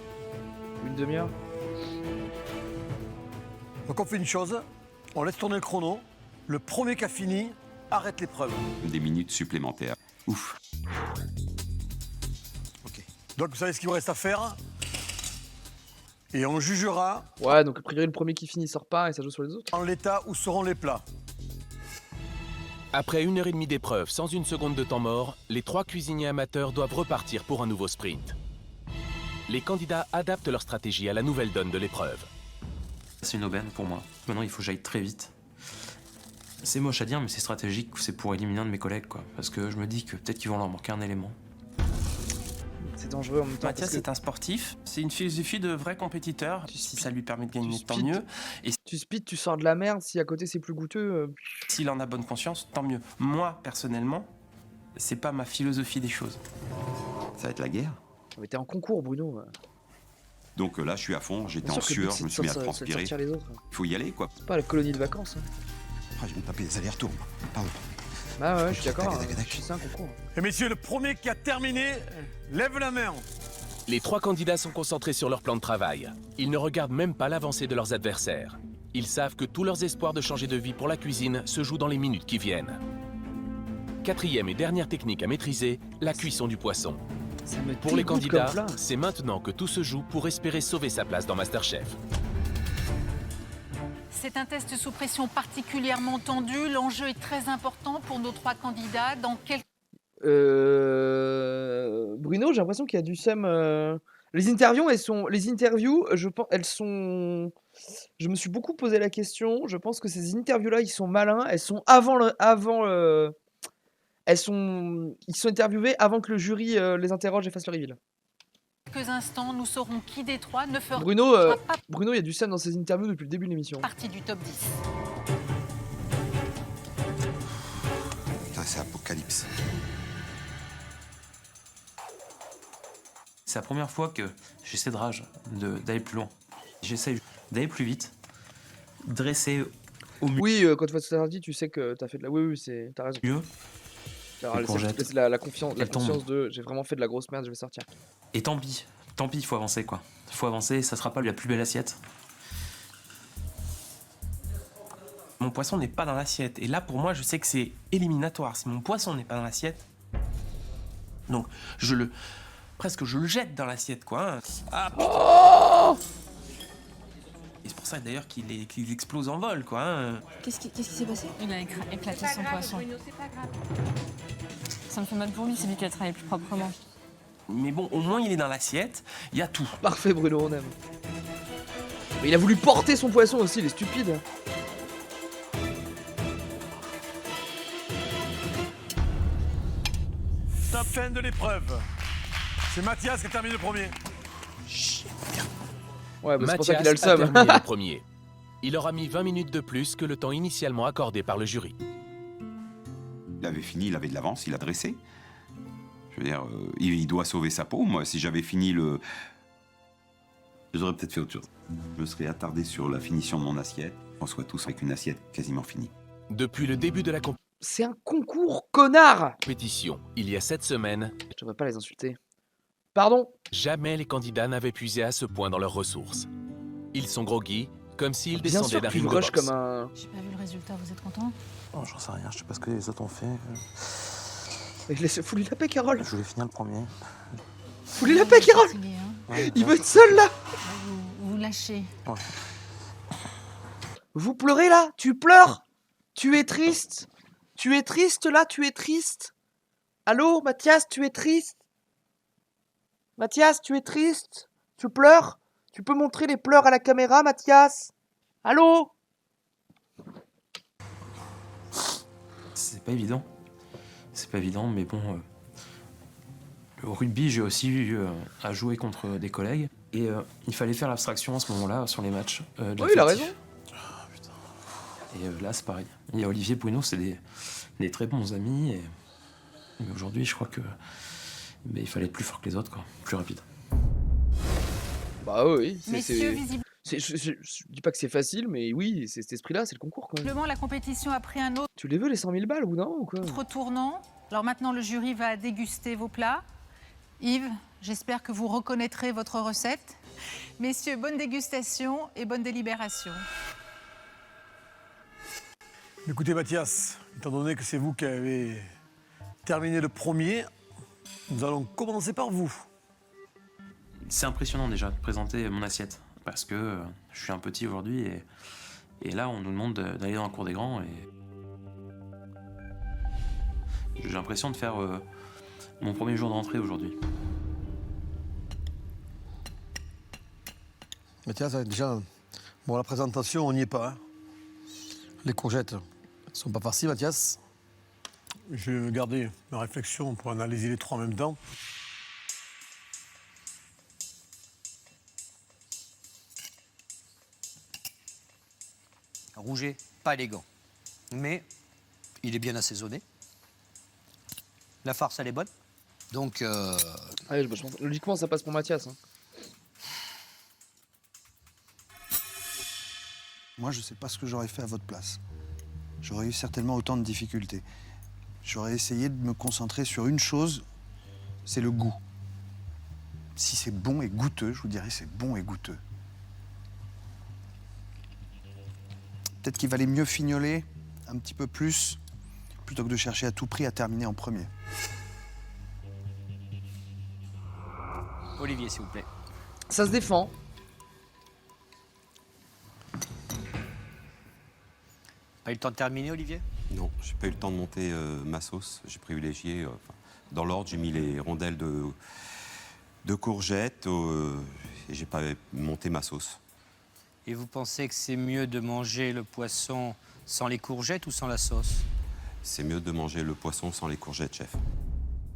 Une demi-heure. Donc on fait une chose, on laisse tourner le chrono. Le premier qui a fini arrête l'épreuve. Des minutes supplémentaires. Ouf. Donc vous savez ce qu'il vous reste à faire. Et on jugera Ouais, donc a priori, le premier qui finit sort pas et ça joue sur les autres. en l'état où seront les plats. Après 1h30 d'épreuve sans une seconde de temps mort, les 3 cuisiniers amateurs doivent repartir pour un nouveau sprint. Les candidats adaptent leur stratégie à la nouvelle donne de l'épreuve. C'est une aubaine pour moi. Maintenant, il faut que j'aille très vite. C'est moche à dire, mais c'est stratégique. C'est pour éliminer un de mes collègues, quoi. Parce que je me dis que peut-être qu'ils vont leur manquer un élément. C'est dangereux en même temps. Mathias parce que est un sportif, c'est une philosophie de vrai compétiteur. Si ça lui permet de gagner, tant mieux. Et tu speed, tu sors de la merde, si à côté c'est plus goûteux. s'il en a bonne conscience, tant mieux. Moi, personnellement, c'est pas ma philosophie des choses. Ça va être la guerre. Mais t'es en concours, Bruno. Donc là, je suis à fond, j'étais Bien en sûr que le sueur, but, je me c'est suis de mis à sortir- transpirer. sortir les autres. Il faut y aller, quoi. C'est pas la colonie de vacances. Hein. Ah, je vais me taper des allers-retours. Pardon. Bah ouais, je suis d'accord. C'est un concours. Et messieurs, le premier qui a terminé, lève la main. Les 3 candidats sont concentrés sur leur plan de travail. Ils ne regardent même pas l'avancée de leurs adversaires. Ils savent que tous leurs espoirs de changer de vie pour la cuisine se jouent dans les minutes qui viennent. 4e et dernière technique à maîtriser, la cuisson du poisson. Pour les dégoûte candidats, comme plat. c'est maintenant que tout se joue pour espérer sauver sa place dans MasterChef. C'est un test sous pression particulièrement tendu. L'enjeu est très important pour nos 3 candidats. Dans quel Bruno, j'ai l'impression qu'il y a du seum. Les interviews, je pense, elles sont. Je me suis beaucoup posé la question. Je pense que ces interviews-là, ils sont malins. Elles sont ils sont interviewés avant que le jury les interroge et fasse le reveal. quelques instants, nous saurons qui des 3 ne fera Bruno, pas il y a du seum dans ses interviews depuis le début de l'émission. partie du top 10. Putain, c'est apocalypse. C'est la première fois que j'essaie de rage d'aller plus loin. J'essaie d'aller plus vite, dresser au mieux. Oui, quand tu vois ce dit, tu sais que t'as fait de la. Oui, t'as raison. Alors, Les courgettes. c'est la confiance, Elles tombent. de j'ai vraiment fait de la grosse merde, je vais sortir. Et tant pis, il faut avancer, quoi. Il faut avancer, ça sera pas la plus belle assiette. Mon poisson n'est pas dans l'assiette. Et là, pour moi, je sais que c'est éliminatoire. Si mon poisson n'est pas dans l'assiette, donc presque je le jette dans l'assiette, quoi. Ah, putain. Et c'est pour ça d'ailleurs qu'il explose en vol, quoi. Hein. Qu'est-ce qui s'est passé? Il a éclaté son poisson. Ça me fait mal pour lui, c'est lui qui a travaillé plus proprement. Mais bon, au moins il est dans l'assiette, il y a tout. Parfait, Bruno, on aime. Mais il a voulu porter son poisson aussi, il est stupide. Top fin de l'épreuve. C'est Mathias qui a terminé le premier. Ouais, bah c'est pour ça Mathias qu'il a le a seum. terminé le premier. Il aura mis 20 minutes de plus que le temps initialement accordé par le jury. Il avait fini, il avait de l'avance, il a dressé. Je veux dire, il doit sauver sa peau. Moi, si j'avais fini j'aurais peut-être fait autre chose. Je me serais attardé sur la finition de mon assiette. On soit tous avec une assiette quasiment finie. Depuis le début de la C'est un concours, connard! compétition, il y a 7 semaines, Je devrais pas les insulter. Pardon? jamais les candidats n'avaient puisé à ce point dans leurs ressources. Ils sont groggy, comme s'ils Bien descendaient sûr d'un qu'il ring de rush boxe. comme un. J'ai pas vu le résultat, vous êtes content? Oh, j'en sais rien, je sais pas ce que les autres ont fait. Fous-lui la paix, Carole! Je voulais finir le premier. Fous-lui la paix, Carole! Fatigué, hein. Ouais, Il veut être seul là! Vous lâchez. Ouais. Vous pleurez là? Tu pleures? Tu es triste? Tu es triste là? Tu es triste? Allô, Mathias, tu es triste? Mathias, tu es triste? Tu pleures? Tu peux montrer les pleurs à la caméra, Mathias? Allô? C'est pas évident. C'est pas évident, mais bon. Le rugby, j'ai aussi eu à jouer contre des collègues. Et il fallait faire l'abstraction à ce moment-là sur les matchs. Oui, il a raison. Et là, c'est pareil. Et Olivier Bruno, c'est des très bons amis. Mais aujourd'hui, je crois que il fallait être plus fort que les autres, quoi. Plus rapide. Bah oui, Messieurs, visiblement, je dis pas que c'est facile, mais oui, c'est cet esprit-là, c'est le concours quand même. la compétition a pris un autre Tu les veux les 100 000 balles ou non ou quoi? tournant. Alors maintenant, le jury va déguster vos plats. Yves, j'espère que vous reconnaîtrez votre recette. Messieurs, bonne dégustation et bonne délibération. Écoutez Mathias, étant donné que c'est vous qui avez terminé le premier, nous allons commencer par vous. C'est impressionnant déjà de présenter mon assiette, parce que je suis un petit aujourd'hui et là on nous demande d'aller dans la cour des grands et j'ai l'impression de faire mon premier jour de rentrée aujourd'hui. Mathias, déjà, bon, la présentation, on n'y est pas. Hein. Les courgettes ne sont pas farcies, Mathias. Je vais garder ma réflexion pour analyser les trois en même temps. Rouget, pas élégant. Mais il est bien assaisonné. La farce, elle est bonne. Donc, Ouais, logiquement, ça passe pour Mathias. Hein. Moi, je ne sais pas ce que j'aurais fait à votre place. J'aurais eu certainement autant de difficultés. J'aurais essayé de me concentrer sur une chose, c'est le goût. Si c'est bon et goûteux, je vous dirais c'est bon et goûteux. Peut-être qu'il valait mieux fignoler un petit peu plus, plutôt que de chercher à tout prix à terminer en premier. Olivier, s'il vous plaît. Ça se défend. Pas eu le temps de terminer, Olivier? Non, j'ai pas eu le temps de monter ma sauce. J'ai privilégié, dans l'ordre, j'ai mis les rondelles de courgettes et j'ai pas monté ma sauce. Et vous pensez que c'est mieux de manger le poisson sans les courgettes ou sans la sauce? C'est mieux de manger le poisson sans les courgettes, chef.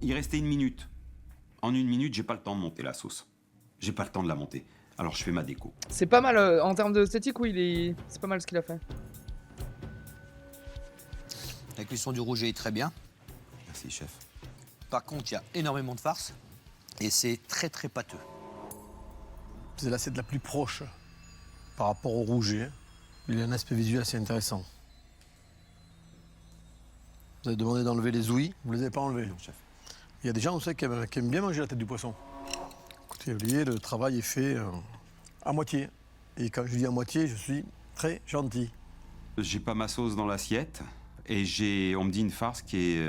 Il restait 1 minute. En 1 minute, j'ai pas le temps de monter la sauce. J'ai pas le temps de la monter. Alors je fais ma déco. C'est pas mal en termes d'esthétique, oui, c'est pas mal ce qu'il a fait. La cuisson du rouget est très bien. Merci, chef. Par contre, il y a énormément de farce et c'est très très pâteux. C'est l'assiette la plus proche par rapport au rouget. Il a un aspect visuel assez intéressant. Vous avez demandé d'enlever les ouïes, vous ne les avez pas enlevées. Non, chef. Il y a des gens, vous savez, qui aiment bien manger la tête du poisson. Écoutez, Olivier, le travail est fait à moitié. Et quand je dis à moitié, je suis très gentil. J'ai pas ma sauce dans l'assiette et on me dit une farce qui est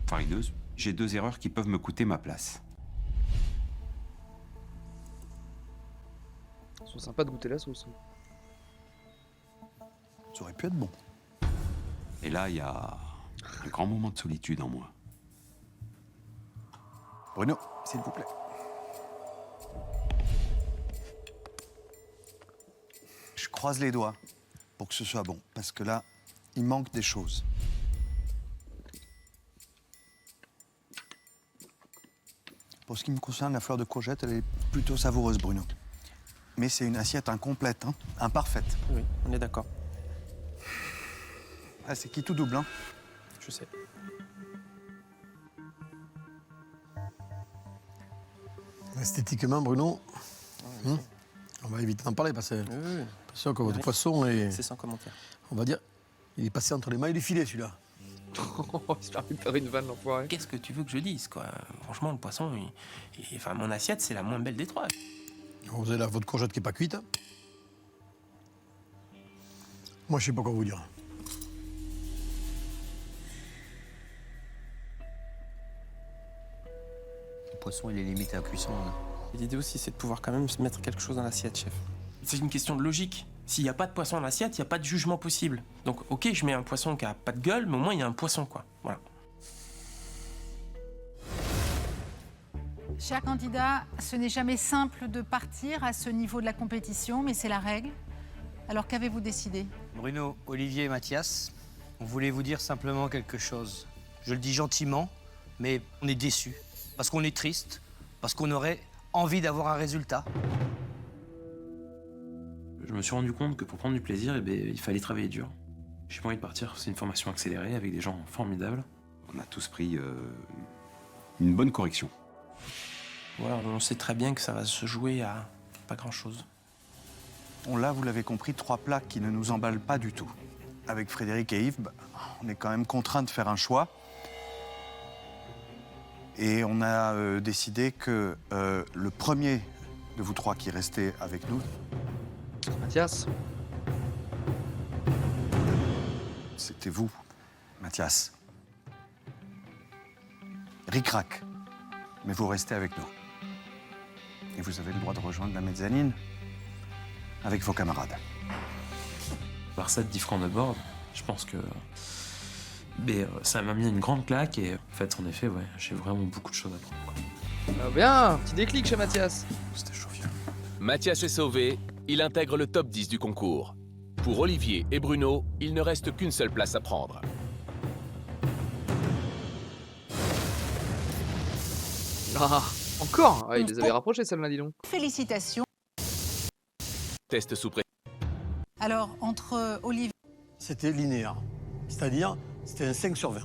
farineuse. J'ai 2 erreurs qui peuvent me coûter ma place. C'est sympa de goûter la sauce. Ça aurait pu être bon. Et là, il y a un grand moment de solitude en moi. Bruno, s'il vous plaît. Je croise les doigts pour que ce soit bon, parce que là, il manque des choses. Pour ce qui me concerne, la fleur de courgette, elle est plutôt savoureuse, Bruno. Mais c'est une assiette incomplète, hein, imparfaite. Oui, on est d'accord. Ah, c'est qui tout double, hein? Je sais. Esthétiquement, Bruno, on va éviter d'en parler parce que j'ai l'impression que votre poisson est... C'est sans commentaire. On va dire, il est passé entre les mailles du filet, celui-là. J'espère de faire une vanne, l'enfoiré. Qu'est-ce que tu veux que je dise, quoi? Franchement, le poisson, enfin, mon assiette, c'est la moins belle des trois. Vous avez là votre courgette qui n'est pas cuite. Moi, je sais pas quoi vous dire. Le poisson, il est limité à cuisson. Là. L'idée aussi, c'est de pouvoir quand même se mettre quelque chose dans l'assiette, chef. C'est une question de logique. S'il n'y a pas de poisson dans l'assiette, il n'y a pas de jugement possible. Donc, ok, je mets un poisson qui a pas de gueule, mais au moins, il y a un poisson, quoi. Voilà. Chers candidats, ce n'est jamais simple de partir à ce niveau de la compétition, mais c'est la règle. Alors qu'avez-vous décidé? Bruno, Olivier et Mathias, on voulait vous dire simplement quelque chose. Je le dis gentiment, mais on est déçus. Parce qu'on est triste, parce qu'on aurait envie d'avoir un résultat. Je me suis rendu compte que pour prendre du plaisir, il fallait travailler dur. J'ai pas envie de partir, c'est une formation accélérée avec des gens formidables. On a tous pris une bonne correction. Voilà, on sait très bien que ça va se jouer à pas grand-chose. Là, vous l'avez compris, 3 plats qui ne nous emballent pas du tout. Avec Frédéric et Yves, on est quand même contraints de faire un choix. Et on a décidé que le premier de vous 3 qui restait avec nous... Mathias. c'était vous, Mathias. Ric-rac. Mais vous restez avec nous. Et vous avez le droit de rejoindre la mezzanine avec vos camarades. Alors ça, 10 francs de board, je pense que... Mais ça m'a mis une grande claque et en fait, en effet, ouais, j'ai vraiment beaucoup de choses à prendre. Ah bien, petit déclic chez Mathias. C'était chaud. Mathias est sauvé, il intègre le top 10 du concours. Pour Olivier et Bruno, il ne reste qu'une seule place à prendre. Ah, encore il les avait rapprochés, celle-là, dis donc. Félicitations. Test sous pression. Alors, entre Olivier... C'était linéaire. C'est-à-dire, c'était un 5 sur 20.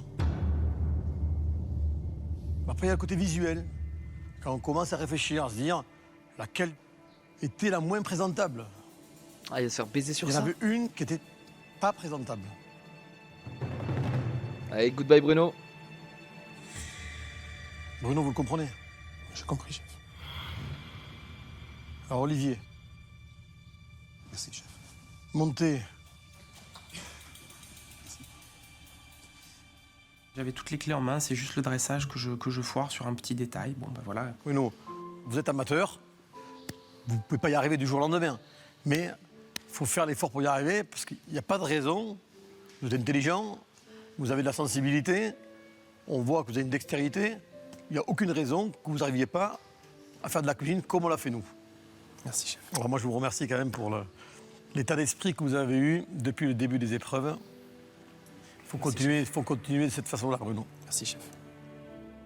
Après, il y a le côté visuel. Quand on commence à réfléchir, à se dire laquelle était la moins présentable. Ah, il va se faire baiser sur ça. Il y en ça. avait une qui était pas présentable. Allez, goodbye Bruno. Bruno, vous le comprenez? J'ai compris, chef. Alors, Olivier. Merci, chef. Montez. J'avais toutes les clés en main, c'est juste le dressage que je foire sur un petit détail. Bon, ben voilà. Bruno, vous êtes amateur. Vous ne pouvez pas y arriver du jour au lendemain. Mais il faut faire l'effort pour y arriver parce qu'il n'y a pas de raison. Vous êtes intelligent, vous avez de la sensibilité, on voit que vous avez une dextérité. Il n'y a aucune raison que vous n'arriviez pas à faire de la cuisine comme on l'a fait nous. Merci, chef. Alors moi, je vous remercie quand même pour l'état d'esprit que vous avez eu depuis le début des épreuves. Il faut continuer de cette façon-là, Bruno. Merci, chef.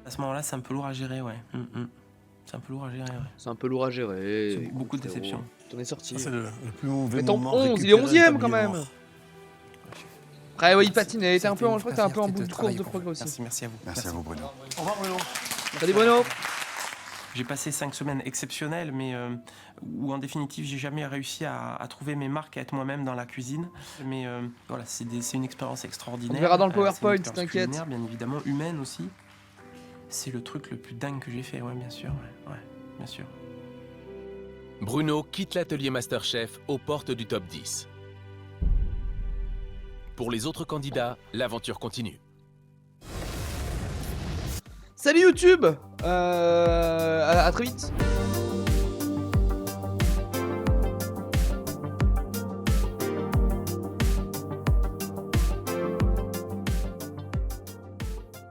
À ce moment-là, c'est un peu lourd à gérer, ouais. C'est un peu lourd à gérer, ouais. C'est un peu lourd à gérer. C'est beaucoup de déception. T'en es sorti. C'est le plus mauvais Mais ton moment. 11, il est 11ème quand même. Après, ouais, il patine, il était un peu, je crois que t'es un peu en bout de course de progrès aussi. Merci à vous. Merci à vous, Bruno. Au revoir, Bruno. Salut Bruno. J'ai passé 5 semaines exceptionnelles, mais où en définitive, j'ai jamais réussi à trouver mes marques, à être moi-même dans la cuisine. Mais voilà, c'est une expérience extraordinaire. On verra dans le C'est une PowerPoint, expérience t'inquiète. culinaire, bien évidemment, humaine aussi. C'est le truc le plus dingue que j'ai fait, ouais, bien sûr. Ouais, bien sûr. Bruno quitte l'atelier Masterchef aux portes du top 10. Pour les autres candidats, l'aventure continue. Salut YouTube. À très vite.